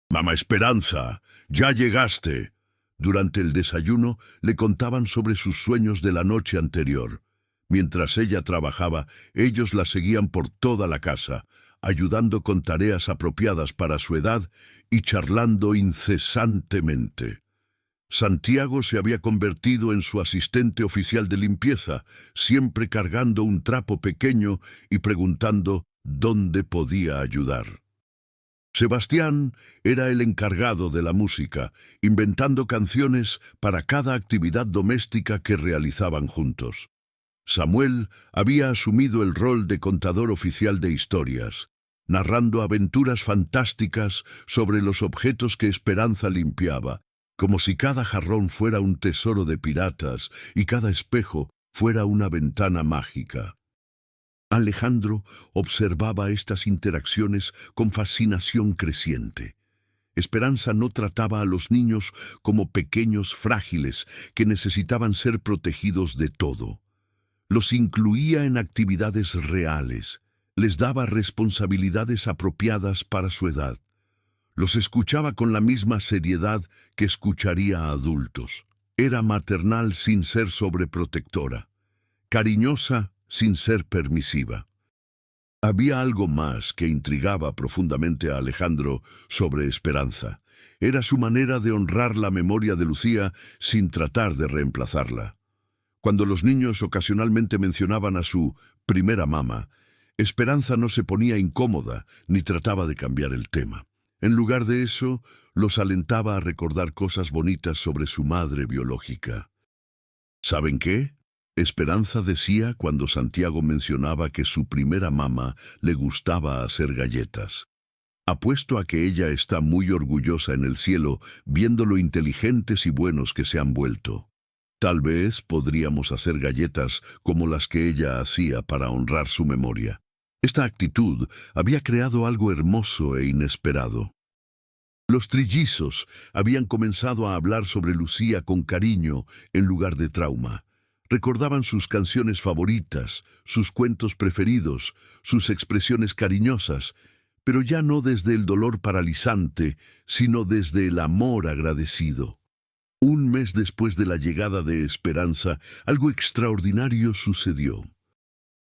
«Mamá Esperanza, ya llegaste». Durante el desayuno le contaban sobre sus sueños de la noche anterior. Mientras ella trabajaba, ellos la seguían por toda la casa, ayudando con tareas apropiadas para su edad y charlando incesantemente. Santiago se había convertido en su asistente oficial de limpieza, siempre cargando un trapo pequeño y preguntando dónde podía ayudar. Sebastián era el encargado de la música, inventando canciones para cada actividad doméstica que realizaban juntos. Samuel había asumido el rol de contador oficial de historias, narrando aventuras fantásticas sobre los objetos que Esperanza limpiaba, como si cada jarrón fuera un tesoro de piratas y cada espejo fuera una ventana mágica. Alejandro observaba estas interacciones con fascinación creciente. Esperanza no trataba a los niños como pequeños frágiles que necesitaban ser protegidos de todo. Los incluía en actividades reales, les daba responsabilidades apropiadas para su edad. Los escuchaba con la misma seriedad que escucharía a adultos. Era maternal sin ser sobreprotectora, cariñosa sin ser permisiva. Había algo más que intrigaba profundamente a Alejandro sobre Esperanza. Era su manera de honrar la memoria de Lucía sin tratar de reemplazarla. Cuando los niños ocasionalmente mencionaban a su primera mamá, Esperanza no se ponía incómoda ni trataba de cambiar el tema. En lugar de eso, los alentaba a recordar cosas bonitas sobre su madre biológica. ¿Saben qué? Esperanza decía cuando Santiago mencionaba que su primera mamá le gustaba hacer galletas. Apuesto a que ella está muy orgullosa en el cielo viendo lo inteligentes y buenos que se han vuelto. Tal vez podríamos hacer galletas como las que ella hacía para honrar su memoria. Esta actitud había creado algo hermoso e inesperado. Los trillizos habían comenzado a hablar sobre Lucía con cariño en lugar de trauma. Recordaban sus canciones favoritas, sus cuentos preferidos, sus expresiones cariñosas, pero ya no desde el dolor paralizante, sino desde el amor agradecido. Un mes después de la llegada de Esperanza, algo extraordinario sucedió.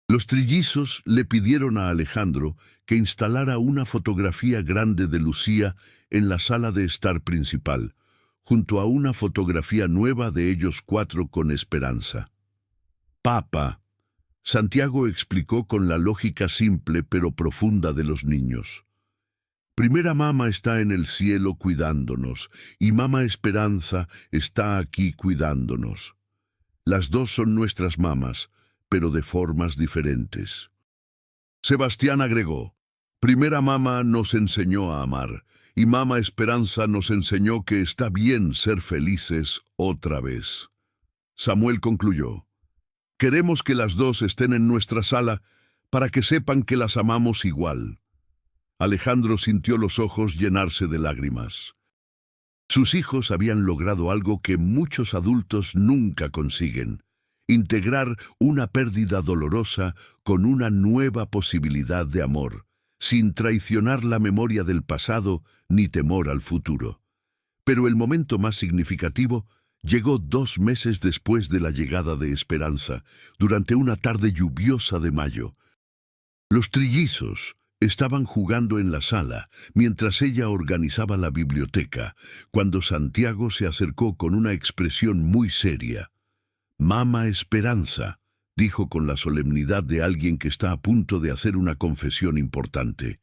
Los trillizos le pidieron a Alejandro que instalara una fotografía grande de Lucía en la sala de estar principal, junto a una fotografía nueva de ellos 4 con Esperanza. «Papá», Santiago explicó con la lógica simple pero profunda de los niños. «Primera mamá está en el cielo cuidándonos, y mamá Esperanza está aquí cuidándonos. Las dos son nuestras mamás, pero de formas diferentes». Sebastián agregó: «Primera mamá nos enseñó a amar, y mamá Esperanza nos enseñó que está bien ser felices otra vez». Samuel concluyó: «Queremos que las dos estén en nuestra sala para que sepan que las amamos igual». Alejandro sintió los ojos llenarse de lágrimas. Sus hijos habían logrado algo que muchos adultos nunca consiguen: integrar una pérdida dolorosa con una nueva posibilidad de amor, sin traicionar la memoria del pasado ni temor al futuro. Pero el momento más significativo llegó 2 meses después de la llegada de Esperanza, durante una tarde lluviosa de mayo. Los trillizos estaban jugando en la sala mientras ella organizaba la biblioteca, cuando Santiago se acercó con una expresión muy seria. «Mamá Esperanza», dijo con la solemnidad de alguien que está a punto de hacer una confesión importante,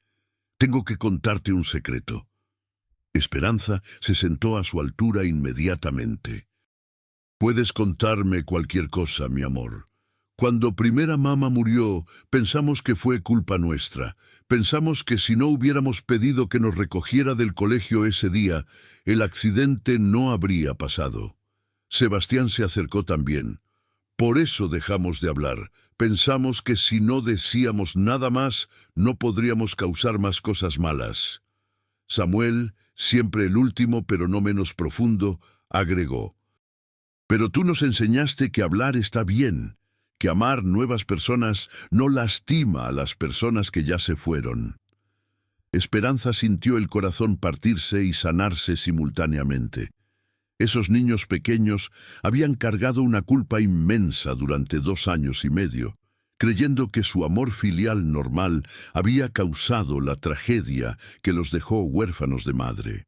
«tengo que contarte un secreto». Esperanza se sentó a su altura inmediatamente. «Puedes contarme cualquier cosa, mi amor. Cuando primera mamá murió, pensamos que fue culpa nuestra. Pensamos que si no hubiéramos pedido que nos recogiera del colegio ese día, el accidente no habría pasado». Sebastián se acercó también. «Por eso dejamos de hablar. Pensamos que si no decíamos nada más, no podríamos causar más cosas malas». Samuel, siempre el último pero no menos profundo, agregó: Pero tú nos enseñaste que hablar está bien, que amar nuevas personas no lastima a las personas que ya se fueron. Esperanza sintió el corazón partirse y sanarse simultáneamente. Esos niños pequeños habían cargado una culpa inmensa durante 2 años y medio, creyendo que su amor filial normal había causado la tragedia que los dejó huérfanos de madre.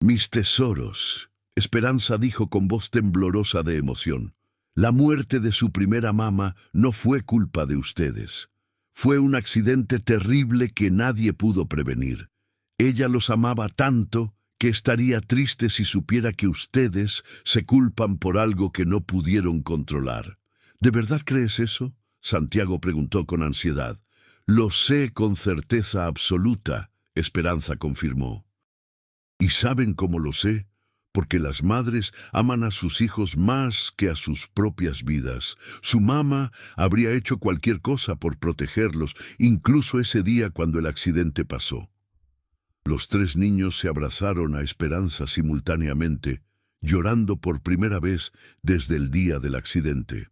«Mis tesoros», Esperanza dijo con voz temblorosa de emoción, «la muerte de su primera mama no fue culpa de ustedes. Fue un accidente terrible que nadie pudo prevenir. Ella los amaba tanto que estaría triste si supiera que ustedes se culpan por algo que no pudieron controlar». «¿De verdad crees eso?», Santiago preguntó con ansiedad. «Lo sé con certeza absoluta», Esperanza confirmó. «¿Y saben cómo lo sé? Porque las madres aman a sus hijos más que a sus propias vidas. Su mamá habría hecho cualquier cosa por protegerlos, incluso ese día cuando el accidente pasó». Los 3 niños se abrazaron a Esperanza simultáneamente, llorando por primera vez desde el día del accidente.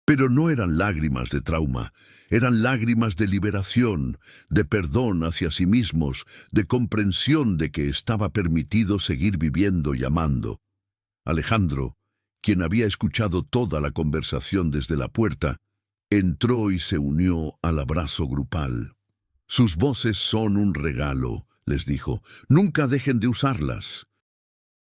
Pero no eran lágrimas de trauma, eran lágrimas de liberación, de perdón hacia sí mismos, de comprensión de que estaba permitido seguir viviendo y amando. Alejandro, quien había escuchado toda la conversación desde la puerta, entró y se unió al abrazo grupal. «Sus voces son un regalo», les dijo. «Nunca dejen de usarlas».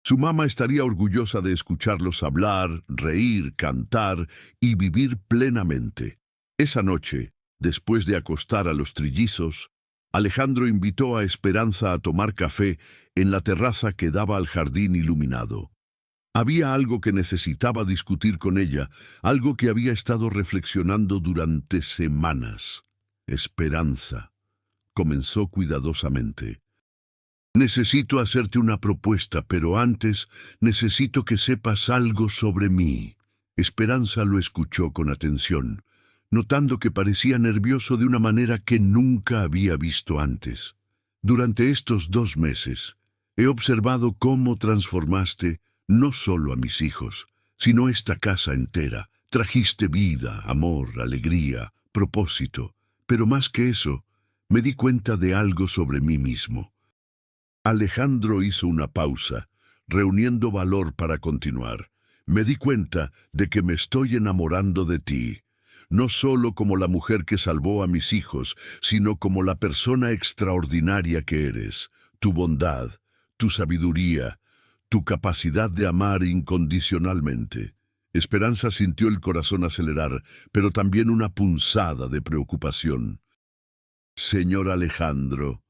Su mamá estaría orgullosa de escucharlos hablar, reír, cantar y vivir plenamente. Esa noche, después de acostar a los trillizos, Alejandro invitó a Esperanza a tomar café en la terraza que daba al jardín iluminado. Había algo que necesitaba discutir con ella, algo que había estado reflexionando durante semanas. «Esperanza», comenzó cuidadosamente. «Necesito hacerte una propuesta, pero antes necesito que sepas algo sobre mí». Esperanza lo escuchó con atención, notando que parecía nervioso de una manera que nunca había visto antes. «Durante estos 2 meses, he observado cómo transformaste no solo a mis hijos, sino esta casa entera. Trajiste vida, amor, alegría, propósito. Pero más que eso, me di cuenta de algo sobre mí mismo». Alejandro hizo una pausa, reuniendo valor para continuar. «Me di cuenta de que me estoy enamorando de ti, no solo como la mujer que salvó a mis hijos, sino como la persona extraordinaria que eres. Tu bondad, tu sabiduría, tu capacidad de amar incondicionalmente». Esperanza sintió el corazón acelerar, pero también una punzada de preocupación. «Señor Alejandro,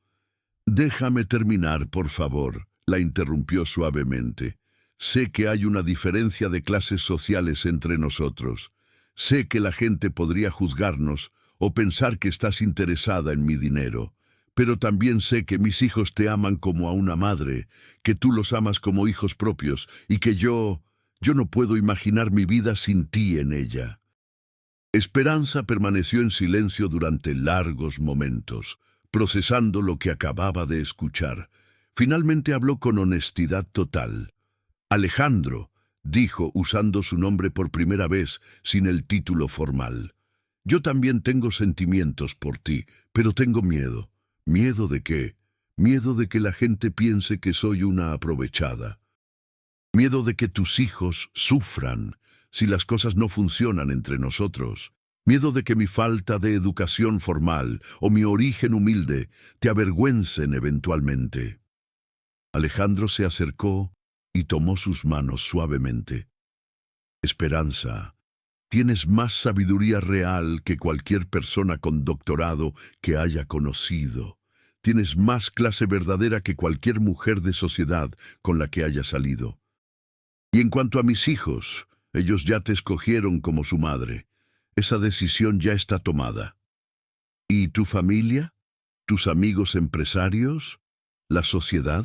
déjame terminar, por favor», la interrumpió suavemente. «Sé que hay una diferencia de clases sociales entre nosotros. Sé que la gente podría juzgarnos o pensar que estás interesada en mi dinero. Pero también sé que mis hijos te aman como a una madre, que tú los amas como hijos propios y que yo no puedo imaginar mi vida sin ti en ella». Esperanza permaneció en silencio durante largos momentos, procesando lo que acababa de escuchar. Finalmente habló con honestidad total. «Alejandro», dijo usando su nombre por primera vez sin el título formal, «yo también tengo sentimientos por ti, pero tengo miedo». «¿Miedo de qué?». «Miedo de que la gente piense que soy una aprovechada. Miedo de que tus hijos sufran si las cosas no funcionan entre nosotros. Miedo de que mi falta de educación formal o mi origen humilde te avergüencen eventualmente». Alejandro se acercó y tomó sus manos suavemente. «Esperanza, tienes más sabiduría real que cualquier persona con doctorado que haya conocido. Tienes más clase verdadera que cualquier mujer de sociedad con la que haya salido. Y en cuanto a mis hijos, ellos ya te escogieron como su madre. Esa decisión ya está tomada. ¿Y tu familia? ¿Tus amigos empresarios? ¿La sociedad?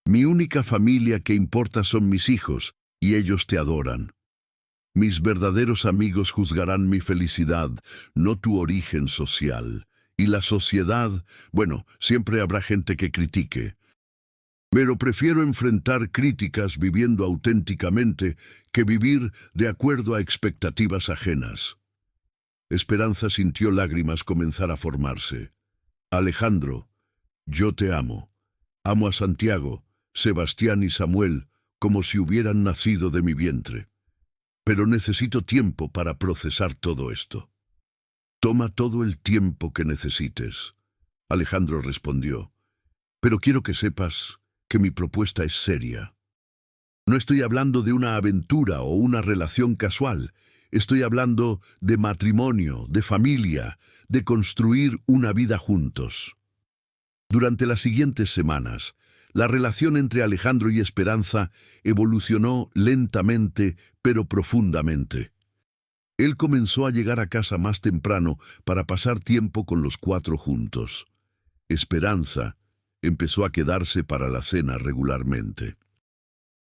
Mi única familia que importa son mis hijos, y ellos te adoran. Mis verdaderos amigos juzgarán mi felicidad, no tu origen social. Y la sociedad, bueno, siempre habrá gente que critique. Pero prefiero enfrentar críticas viviendo auténticamente que vivir de acuerdo a expectativas ajenas. Esperanza sintió lágrimas comenzar a formarse. Alejandro, yo te amo. Amo a Santiago, Sebastián y Samuel como si hubieran nacido de mi vientre. Pero necesito tiempo para procesar todo esto. Toma todo el tiempo que necesites. Alejandro respondió. Pero quiero que sepas que mi propuesta es seria. No estoy hablando de una aventura o una relación casual. Estoy hablando de matrimonio, de familia, de construir una vida juntos. Durante las siguientes semanas, la relación entre Alejandro y Esperanza evolucionó lentamente, pero profundamente. Él comenzó a llegar a casa más temprano para pasar tiempo con los cuatro juntos. Esperanza empezó a quedarse para la cena regularmente.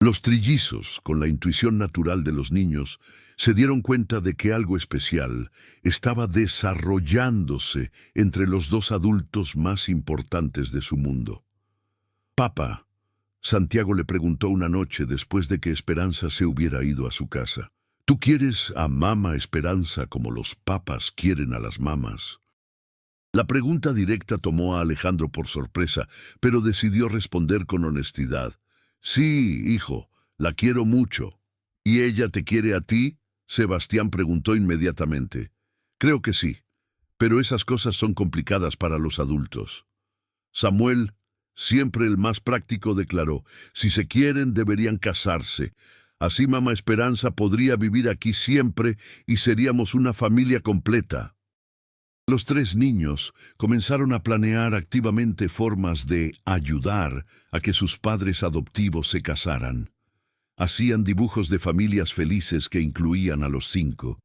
Los trillizos, con la intuición natural de los niños, se dieron cuenta de que algo especial estaba desarrollándose entre los dos adultos más importantes de su mundo. «Papá», Santiago le preguntó una noche después de que Esperanza se hubiera ido a su casa, «¿tú quieres a mamá Esperanza como los papas quieren a las mamás?» La pregunta directa tomó a Alejandro por sorpresa, pero decidió responder con honestidad. «Sí, hijo, la quiero mucho». «¿Y ella te quiere a ti?», Sebastián preguntó inmediatamente. «Creo que sí, pero esas cosas son complicadas para los adultos». Samuel, siempre el más práctico, declaró, «Si se quieren, deberían casarse. Así mamá Esperanza podría vivir aquí siempre y seríamos una familia completa». Los tres niños comenzaron a planear activamente formas de ayudar a que sus padres adoptivos se casaran. Hacían dibujos de familias felices que incluían a los 5.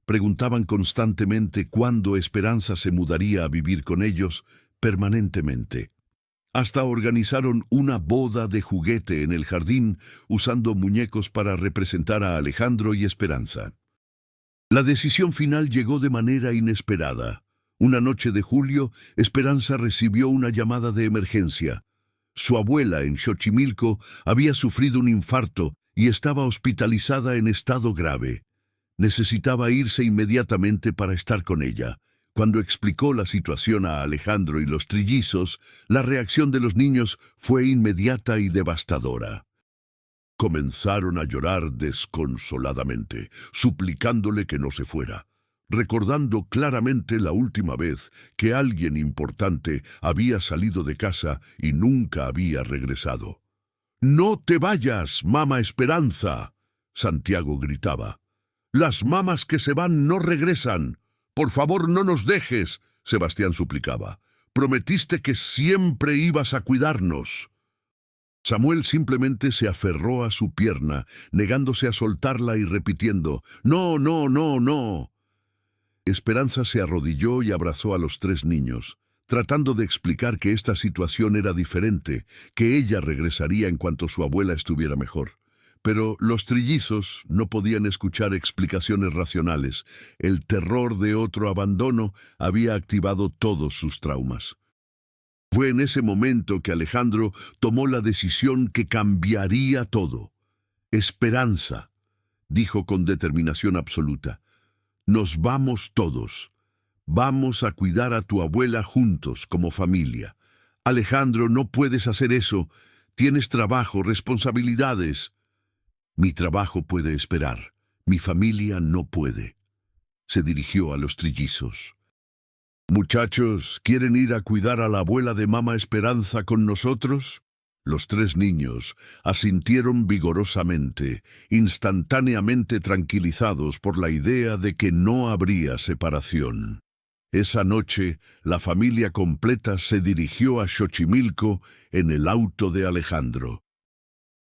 Preguntaban constantemente cuándo Esperanza se mudaría a vivir con ellos permanentemente. Hasta organizaron una boda de juguete en el jardín usando muñecos para representar a Alejandro y Esperanza. La decisión final llegó de manera inesperada. Una noche de julio, Esperanza recibió una llamada de emergencia. Su abuela en Xochimilco había sufrido un infarto y estaba hospitalizada en estado grave. Necesitaba irse inmediatamente para estar con ella. Cuando explicó la situación a Alejandro y los trillizos, la reacción de los niños fue inmediata y devastadora. Comenzaron a llorar desconsoladamente, suplicándole que no se fuera, recordando claramente la última vez que alguien importante había salido de casa y nunca había regresado. «¡No te vayas, mamá Esperanza!», Santiago gritaba. «Las mamás que se van no regresan. Por favor, no nos dejes», Sebastián suplicaba. «Prometiste que siempre ibas a cuidarnos». Samuel simplemente se aferró a su pierna, negándose a soltarla y repitiendo, «No, no, no, no». Esperanza se arrodilló y abrazó a los tres niños, tratando de explicar que esta situación era diferente, que ella regresaría en cuanto su abuela estuviera mejor. Pero los trillizos no podían escuchar explicaciones racionales. El terror de otro abandono había activado todos sus traumas. Fue en ese momento que Alejandro tomó la decisión que cambiaría todo. «Esperanza», dijo con determinación absoluta, «nos vamos todos. Vamos a cuidar a tu abuela juntos como familia. Alejandro, no puedes hacer eso. Tienes trabajo, responsabilidades». «Mi trabajo puede esperar. Mi familia no puede». Se dirigió a los trillizos. «Muchachos, ¿quieren ir a cuidar a la abuela de mamá Esperanza con nosotros?» Los tres niños asintieron vigorosamente, instantáneamente tranquilizados por la idea de que no habría separación. Esa noche, la familia completa se dirigió a Xochimilco en el auto de Alejandro.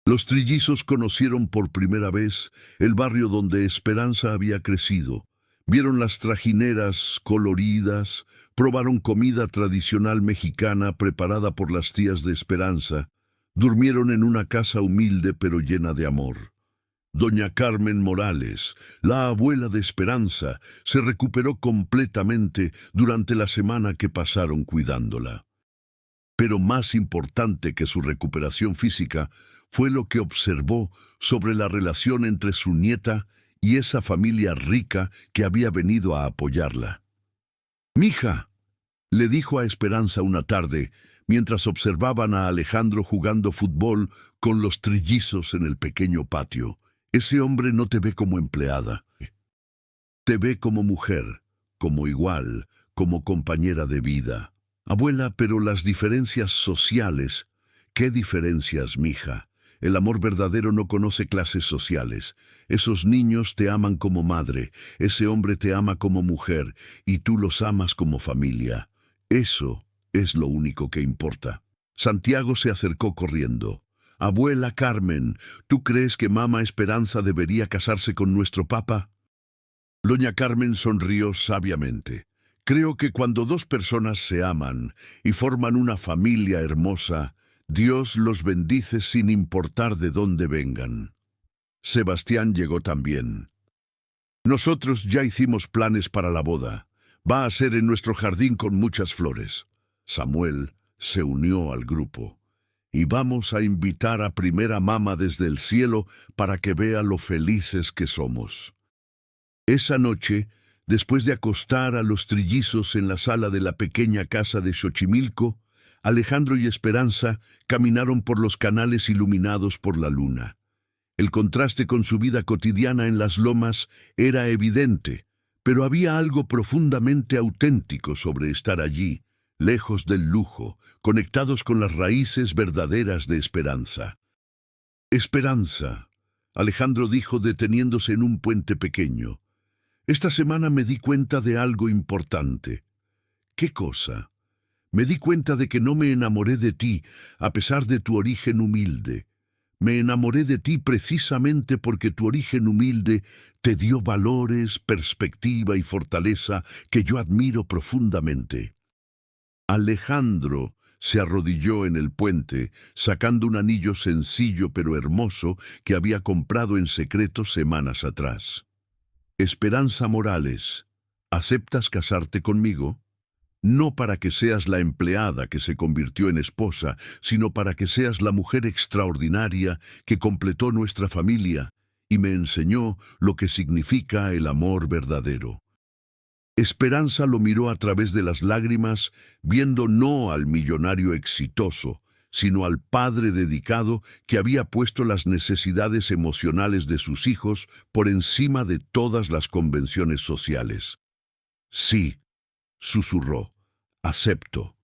Los trillizos conocieron por primera vez el barrio donde Esperanza había crecido. Vieron las trajineras coloridas, probaron comida tradicional mexicana preparada por las tías de Esperanza, durmieron en una casa humilde pero llena de amor. Doña Carmen Morales, la abuela de Esperanza, se recuperó completamente durante la semana que pasaron cuidándola. Pero más importante que su recuperación física fue lo que observó sobre la relación entre su nieta y esa familia rica que había venido a apoyarla. «Mija», le dijo a Esperanza una tarde, mientras observaban a Alejandro jugando fútbol con los trillizos en el pequeño patio, «ese hombre no te ve como empleada. Te ve como mujer, como igual, como compañera de vida. Abuela, pero las diferencias sociales». «¿Qué diferencias, mija? El amor verdadero no conoce clases sociales. Esos niños te aman como madre, ese hombre te ama como mujer, y tú los amas como familia. Eso es lo único que importa». Santiago se acercó corriendo. «Abuela Carmen, ¿tú crees que mamá Esperanza debería casarse con nuestro papa?» Doña Carmen sonrió sabiamente. «Creo que cuando dos personas se aman y forman una familia hermosa, Dios los bendice sin importar de dónde vengan». Sebastián llegó también. «Nosotros ya hicimos planes para la boda. Va a ser en nuestro jardín con muchas flores». Samuel se unió al grupo. «Y vamos a invitar a primera mama desde el cielo para que vea lo felices que somos». Esa noche, después de acostar a los trillizos en la sala de la pequeña casa de Xochimilco, Alejandro y Esperanza caminaron por los canales iluminados por la luna. El contraste con su vida cotidiana en las lomas era evidente, pero había algo profundamente auténtico sobre estar allí, lejos del lujo, conectados con las raíces verdaderas de Esperanza. «Esperanza», Alejandro dijo deteniéndose en un puente pequeño, «esta semana me di cuenta de algo importante». «¿Qué cosa?» «Me di cuenta de que no me enamoré de ti, a pesar de tu origen humilde. Me enamoré de ti precisamente porque tu origen humilde te dio valores, perspectiva y fortaleza que yo admiro profundamente». Alejandro se arrodilló en el puente, sacando un anillo sencillo pero hermoso que había comprado en secreto semanas atrás. «Esperanza Morales, ¿aceptas casarte conmigo? No para que seas la empleada que se convirtió en esposa, sino para que seas la mujer extraordinaria que completó nuestra familia y me enseñó lo que significa el amor verdadero». Esperanza lo miró a través de las lágrimas, viendo no al millonario exitoso, sino al padre dedicado que había puesto las necesidades emocionales de sus hijos por encima de todas las convenciones sociales. «Sí», susurró, «acepto».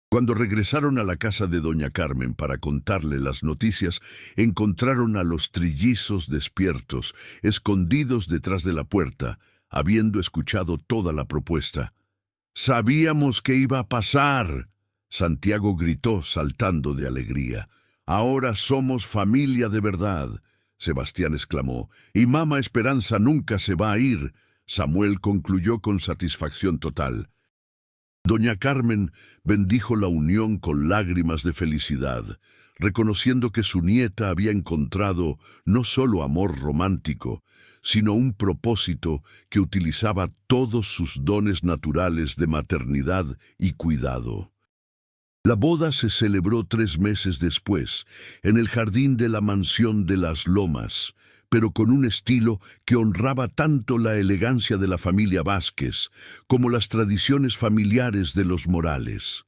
Cuando regresaron a la casa de doña Carmen para contarle las noticias, encontraron a los trillizos despiertos, escondidos detrás de la puerta, habiendo escuchado toda la propuesta. «Sabíamos que iba a pasar», Santiago gritó saltando de alegría. «Ahora somos familia de verdad», Sebastián exclamó, «y mamá Esperanza nunca se va a ir». Samuel concluyó con satisfacción total. Doña Carmen bendijo la unión con lágrimas de felicidad, reconociendo que su nieta había encontrado no solo amor romántico, sino un propósito que utilizaba todos sus dones naturales de maternidad y cuidado. La boda se celebró 3 meses después, en el jardín de la mansión de las Lomas, pero con un estilo que honraba tanto la elegancia de la familia Vázquez como las tradiciones familiares de los Morales.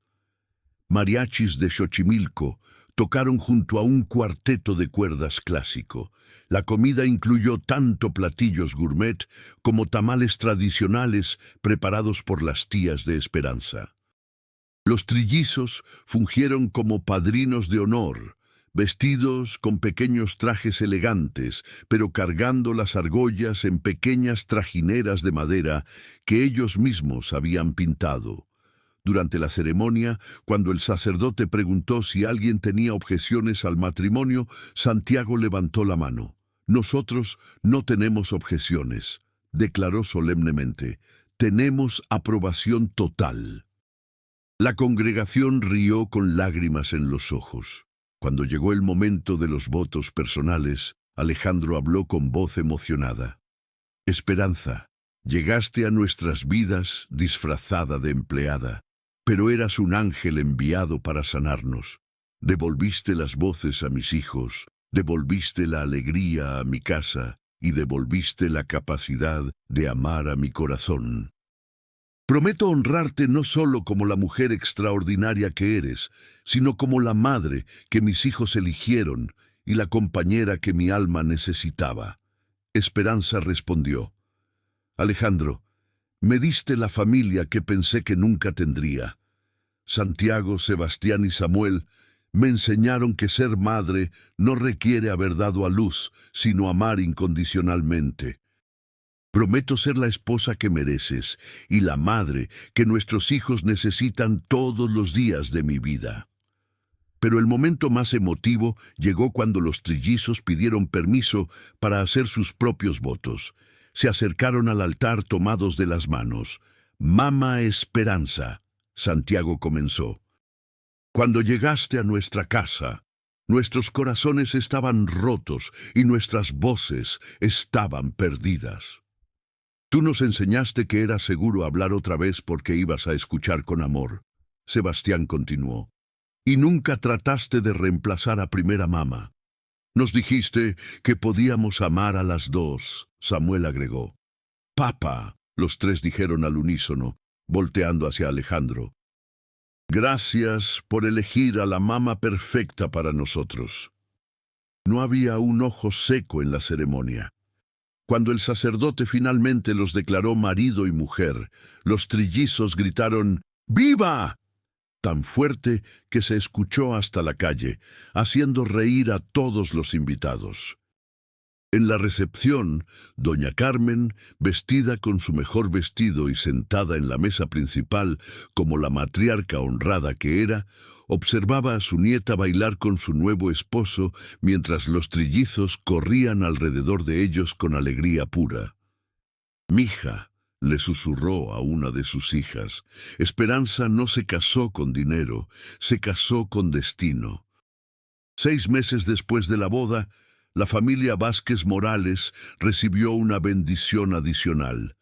Mariachis de Xochimilco tocaron junto a un cuarteto de cuerdas clásico. La comida incluyó tanto platillos gourmet como tamales tradicionales preparados por las tías de Esperanza. Los trillizos fungieron como padrinos de honor, vestidos con pequeños trajes elegantes, pero cargando las argollas en pequeñas trajineras de madera que ellos mismos habían pintado. Durante la ceremonia, cuando el sacerdote preguntó si alguien tenía objeciones al matrimonio, Santiago levantó la mano. «Nosotros no tenemos objeciones», declaró solemnemente. «Tenemos aprobación total». La congregación rió con lágrimas en los ojos. Cuando llegó el momento de los votos personales, Alejandro habló con voz emocionada. «Esperanza, llegaste a nuestras vidas disfrazada de empleada, pero eras un ángel enviado para sanarnos. Devolviste las voces a mis hijos, devolviste la alegría a mi casa y devolviste la capacidad de amar a mi corazón. Prometo honrarte no solo como la mujer extraordinaria que eres, sino como la madre que mis hijos eligieron y la compañera que mi alma necesitaba. Esperanza respondió: Alejandro, me diste la familia que pensé que nunca tendría. Santiago, Sebastián y Samuel me enseñaron que ser madre no requiere haber dado a luz, sino amar incondicionalmente. Prometo ser la esposa que mereces y la madre que nuestros hijos necesitan todos los días de mi vida. Pero el momento más emotivo llegó cuando los trillizos pidieron permiso para hacer sus propios votos. Se acercaron al altar tomados de las manos. «Mamá Esperanza», Santiago comenzó. «Cuando llegaste a nuestra casa, nuestros corazones estaban rotos y nuestras voces estaban perdidas. Tú nos enseñaste que era seguro hablar otra vez porque ibas a escuchar con amor», Sebastián continuó. «Y nunca trataste de reemplazar a primera mamá. Nos dijiste que podíamos amar a las dos», Samuel agregó. «Papá», los tres dijeron al unísono, volteando hacia Alejandro. «Gracias por elegir a la mamá perfecta para nosotros». No había un ojo seco en la ceremonia. Cuando el sacerdote finalmente los declaró marido y mujer, los trillizos gritaron «¡Viva!», tan fuerte que se escuchó hasta la calle, haciendo reír a todos los invitados. En la recepción, doña Carmen, vestida con su mejor vestido y sentada en la mesa principal como la matriarca honrada que era, observaba a su nieta bailar con su nuevo esposo mientras los trillizos corrían alrededor de ellos con alegría pura. «Mija», le susurró a una de sus hijas, «Esperanza no se casó con dinero, se casó con destino». 6 meses después de la boda, la familia Vázquez Morales recibió una bendición adicional.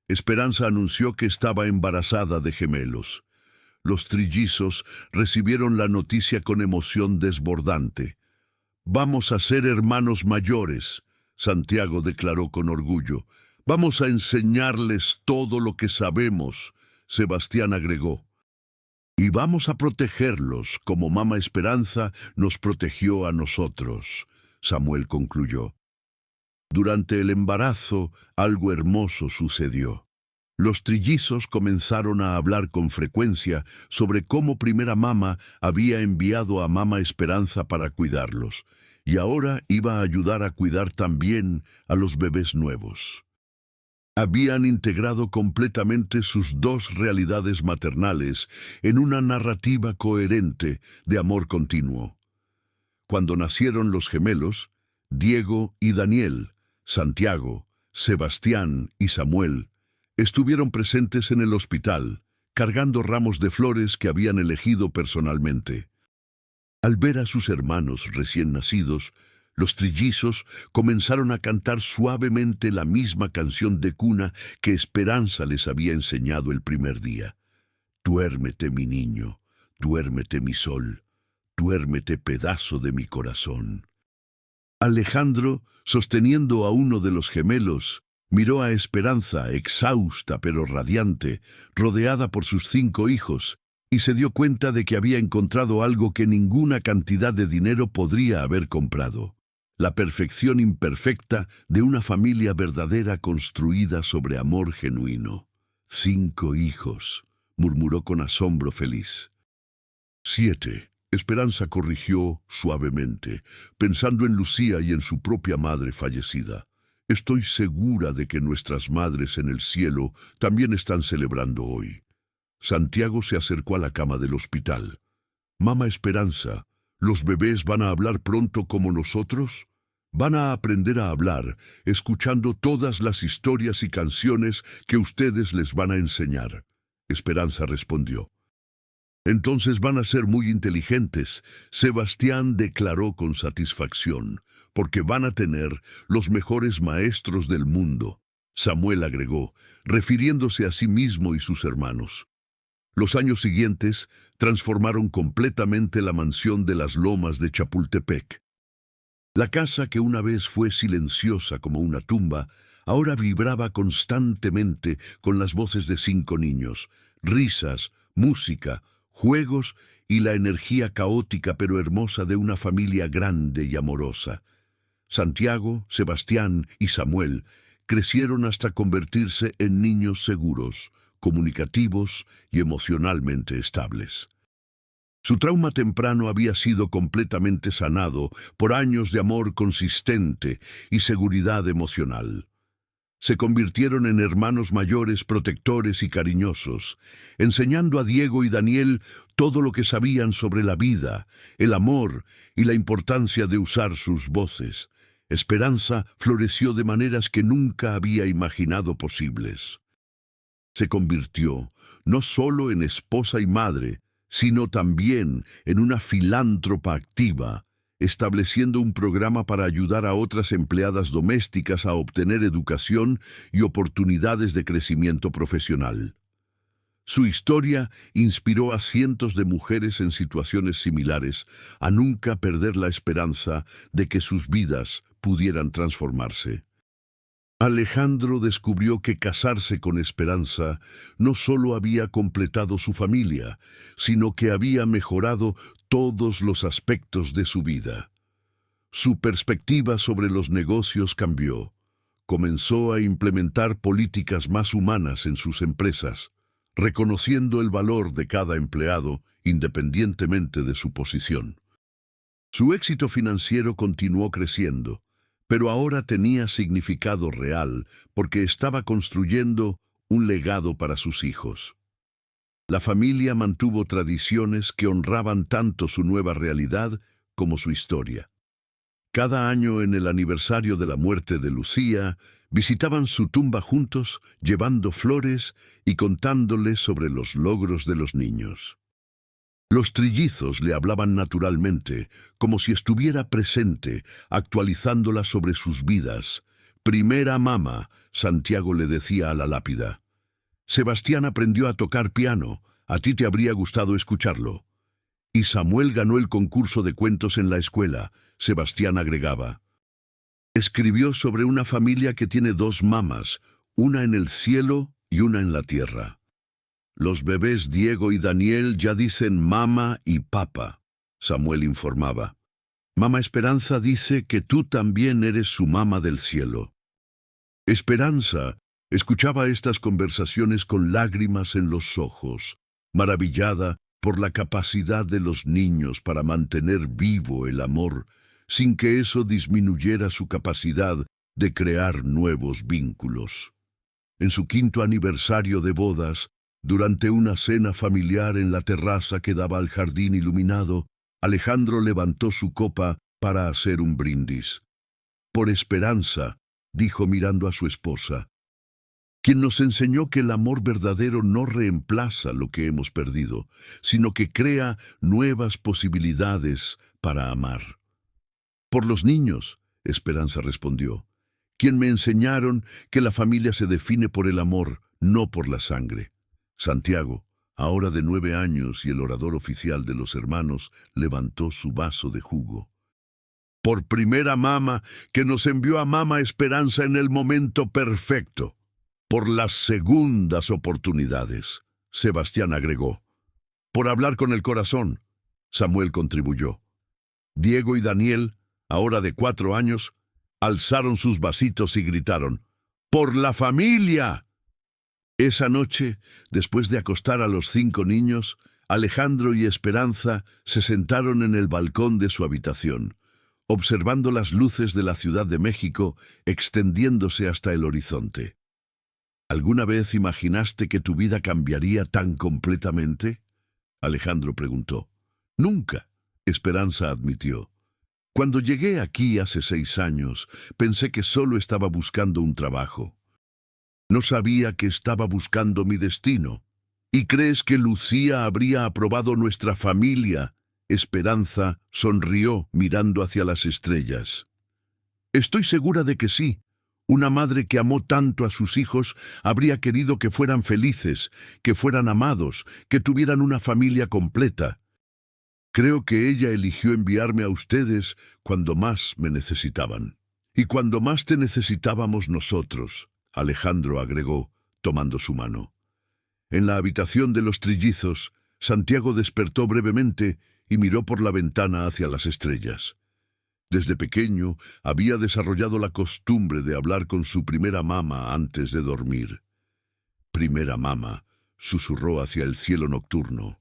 Esperanza anunció que estaba embarazada de gemelos. Los trillizos recibieron la noticia con emoción desbordante. «Vamos a ser hermanos mayores», Santiago declaró con orgullo. «Vamos a enseñarles todo lo que sabemos», Sebastián agregó. «Y vamos a protegerlos como Mamá Esperanza nos protegió a nosotros», Samuel concluyó. Durante el embarazo, algo hermoso sucedió. Los trillizos comenzaron a hablar con frecuencia sobre cómo primera mamá había enviado a Mamá Esperanza para cuidarlos, y ahora iba a ayudar a cuidar también a los bebés nuevos. Habían integrado completamente sus dos realidades maternales en una narrativa coherente de amor continuo. Cuando nacieron los gemelos, Diego y Daniel, Santiago, Sebastián y Samuel, estuvieron presentes en el hospital, cargando ramos de flores que habían elegido personalmente. Al ver a sus hermanos recién nacidos, los trillizos comenzaron a cantar suavemente la misma canción de cuna que Esperanza les había enseñado el primer día. «Duérmete, mi niño, duérmete, mi sol, duérmete, pedazo de mi corazón». Alejandro, sosteniendo a uno de los gemelos, miró a Esperanza, exhausta pero radiante, rodeada por sus 5 hijos, y se dio cuenta de que había encontrado algo que ninguna cantidad de dinero podría haber comprado: la perfección imperfecta de una familia verdadera construida sobre amor genuino. 5 hijos, murmuró con asombro feliz. 7. Esperanza corrigió suavemente, pensando en Lucía y en su propia madre fallecida. Estoy segura de que nuestras madres en el cielo también están celebrando hoy. Santiago se acercó a la cama del hospital. Mamá Esperanza, ¿los bebés van a hablar pronto como nosotros? Van a aprender a hablar, escuchando todas las historias y canciones que ustedes les van a enseñar. Esperanza respondió. Entonces van a ser muy inteligentes, Sebastián declaró con satisfacción, porque van a tener los mejores maestros del mundo, Samuel agregó, refiriéndose a sí mismo y sus hermanos. Los años siguientes transformaron completamente la mansión de las Lomas de Chapultepec. La casa que una vez fue silenciosa como una tumba, ahora vibraba constantemente con las voces de 5 niños, risas, música, juegos y la energía caótica pero hermosa de una familia grande y amorosa. Santiago, Sebastián y Samuel crecieron hasta convertirse en niños seguros, comunicativos y emocionalmente estables. Su trauma temprano había sido completamente sanado por años de amor consistente y seguridad emocional. Se convirtieron en hermanos mayores, protectores y cariñosos, enseñando a Diego y Daniel todo lo que sabían sobre la vida, el amor y la importancia de usar sus voces. Esperanza floreció de maneras que nunca había imaginado posibles. Se convirtió no solo en esposa y madre, sino también en una filántropa activa, estableciendo un programa para ayudar a otras empleadas domésticas a obtener educación y oportunidades de crecimiento profesional. Su historia inspiró a cientos de mujeres en situaciones similares a nunca perder la esperanza de que sus vidas pudieran transformarse. Alejandro descubrió que casarse con Esperanza no solo había completado su familia, sino que había mejorado todos los aspectos de su vida. Su perspectiva sobre los negocios cambió. Comenzó a implementar políticas más humanas en sus empresas, reconociendo el valor de cada empleado independientemente de su posición. Su éxito financiero continuó creciendo, pero ahora tenía significado real porque estaba construyendo un legado para sus hijos. La familia mantuvo tradiciones que honraban tanto su nueva realidad como su historia. Cada año en el aniversario de la muerte de Lucía, visitaban su tumba juntos, llevando flores y contándole sobre los logros de los niños. Los trillizos le hablaban naturalmente, como si estuviera presente, actualizándola sobre sus vidas. «Primera mamá», Santiago le decía a la lápida. «Sebastián aprendió a tocar piano, a ti te habría gustado escucharlo». «Y Samuel ganó el concurso de cuentos en la escuela», Sebastián agregaba. Escribió sobre una familia que tiene 2 mamas, una en el cielo y una en la tierra. «Los bebés Diego y Daniel ya dicen mamá y papá», Samuel informaba. «Mamá Esperanza dice que tú también eres su mamá del cielo». Esperanza escuchaba estas conversaciones con lágrimas en los ojos, maravillada por la capacidad de los niños para mantener vivo el amor, sin que eso disminuyera su capacidad de crear nuevos vínculos. En su 5º aniversario de bodas, durante una cena familiar en la terraza que daba al jardín iluminado, Alejandro levantó su copa para hacer un brindis. «Por Esperanza», dijo mirando a su esposa, «quien nos enseñó que el amor verdadero no reemplaza lo que hemos perdido, sino que crea nuevas posibilidades para amar». «Por los niños», Esperanza respondió, «quien me enseñaron que la familia se define por el amor, no por la sangre». Santiago, ahora de 9 años y el orador oficial de los hermanos, levantó su vaso de jugo. «Por primera mamá que nos envió a mamá Esperanza en el momento perfecto. Por las segundas oportunidades», Sebastián agregó. «Por hablar con el corazón», Samuel contribuyó. Diego y Daniel, ahora de 4 años, alzaron sus vasitos y gritaron, «¡Por la familia!». Esa noche, después de acostar a los 5 niños, Alejandro y Esperanza se sentaron en el balcón de su habitación, observando las luces de la Ciudad de México extendiéndose hasta el horizonte. ¿Alguna vez imaginaste que tu vida cambiaría tan completamente?, Alejandro preguntó. «Nunca», Esperanza admitió. «Cuando llegué aquí hace 6 años, pensé que solo estaba buscando un trabajo. No sabía que estaba buscando mi destino. ¿Y crees que Lucía habría aprobado nuestra familia?», Esperanza sonrió mirando hacia las estrellas. «Estoy segura de que sí. Una madre que amó tanto a sus hijos habría querido que fueran felices, que fueran amados, que tuvieran una familia completa. Creo que ella eligió enviarme a ustedes cuando más me necesitaban. Y cuando más te necesitábamos nosotros, Alejandro agregó, tomando su mano. En la habitación de los trillizos, Santiago despertó brevemente y miró por la ventana hacia las estrellas. Desde pequeño había desarrollado la costumbre de hablar con su primera mama antes de dormir. Primera mama, susurró hacia el cielo nocturno.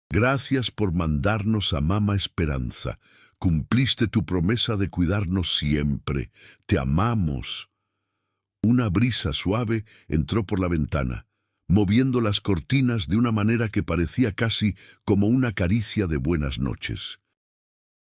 Gracias por mandarnos a Mama Esperanza. Cumpliste tu promesa de cuidarnos siempre. Te amamos. Una brisa suave entró por la ventana, moviendo las cortinas de una manera que parecía casi como una caricia de buenas noches.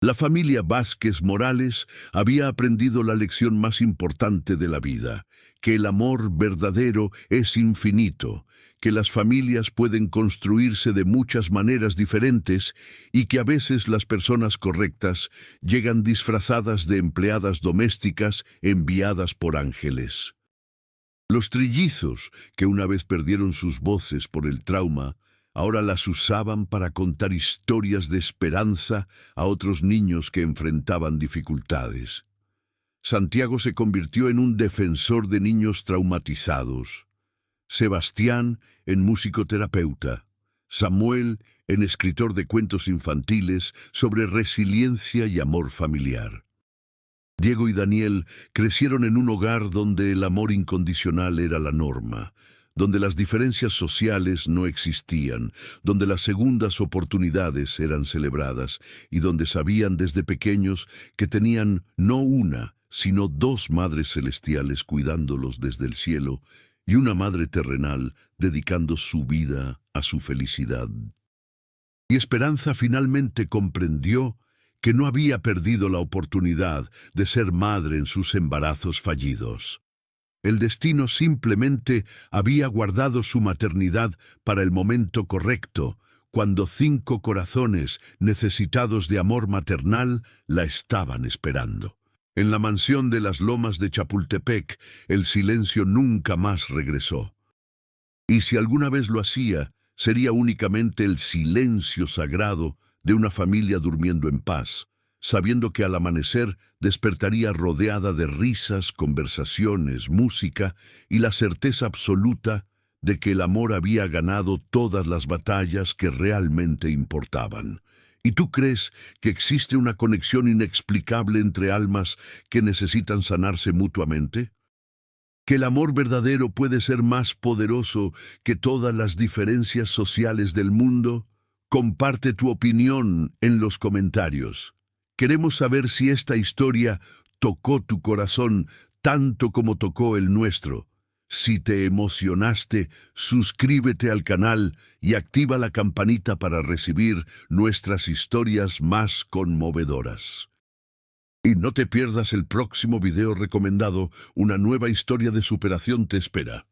La familia Vázquez Morales había aprendido la lección más importante de la vida, que el amor verdadero es infinito, que las familias pueden construirse de muchas maneras diferentes y que a veces las personas correctas llegan disfrazadas de empleadas domésticas enviadas por ángeles. Los trillizos, que una vez perdieron sus voces por el trauma, ahora las usaban para contar historias de esperanza a otros niños que enfrentaban dificultades. Santiago se convirtió en un defensor de niños traumatizados. Sebastián en musicoterapeuta. Samuel en escritor de cuentos infantiles sobre resiliencia y amor familiar. Diego y Daniel crecieron en un hogar donde el amor incondicional era la norma, donde las diferencias sociales no existían, donde las segundas oportunidades eran celebradas y donde sabían desde pequeños que tenían no una, sino dos madres celestiales cuidándolos desde el cielo y una madre terrenal dedicando su vida a su felicidad. Y Esperanza finalmente comprendió que no había perdido la oportunidad de ser madre en sus embarazos fallidos. El destino simplemente había guardado su maternidad para el momento correcto, cuando 5 corazones necesitados de amor maternal la estaban esperando. En la mansión de las Lomas de Chapultepec, el silencio nunca más regresó. Y si alguna vez lo hacía, sería únicamente el silencio sagrado de una familia durmiendo en paz, sabiendo que al amanecer despertaría rodeada de risas, conversaciones, música y la certeza absoluta de que el amor había ganado todas las batallas que realmente importaban. ¿Y tú crees que existe una conexión inexplicable entre almas que necesitan sanarse mutuamente? ¿Que el amor verdadero puede ser más poderoso que todas las diferencias sociales del mundo? Comparte tu opinión en los comentarios. Queremos saber si esta historia tocó tu corazón tanto como tocó el nuestro. Si te emocionaste, suscríbete al canal y activa la campanita para recibir nuestras historias más conmovedoras. Y no te pierdas el próximo video recomendado, una nueva historia de superación te espera.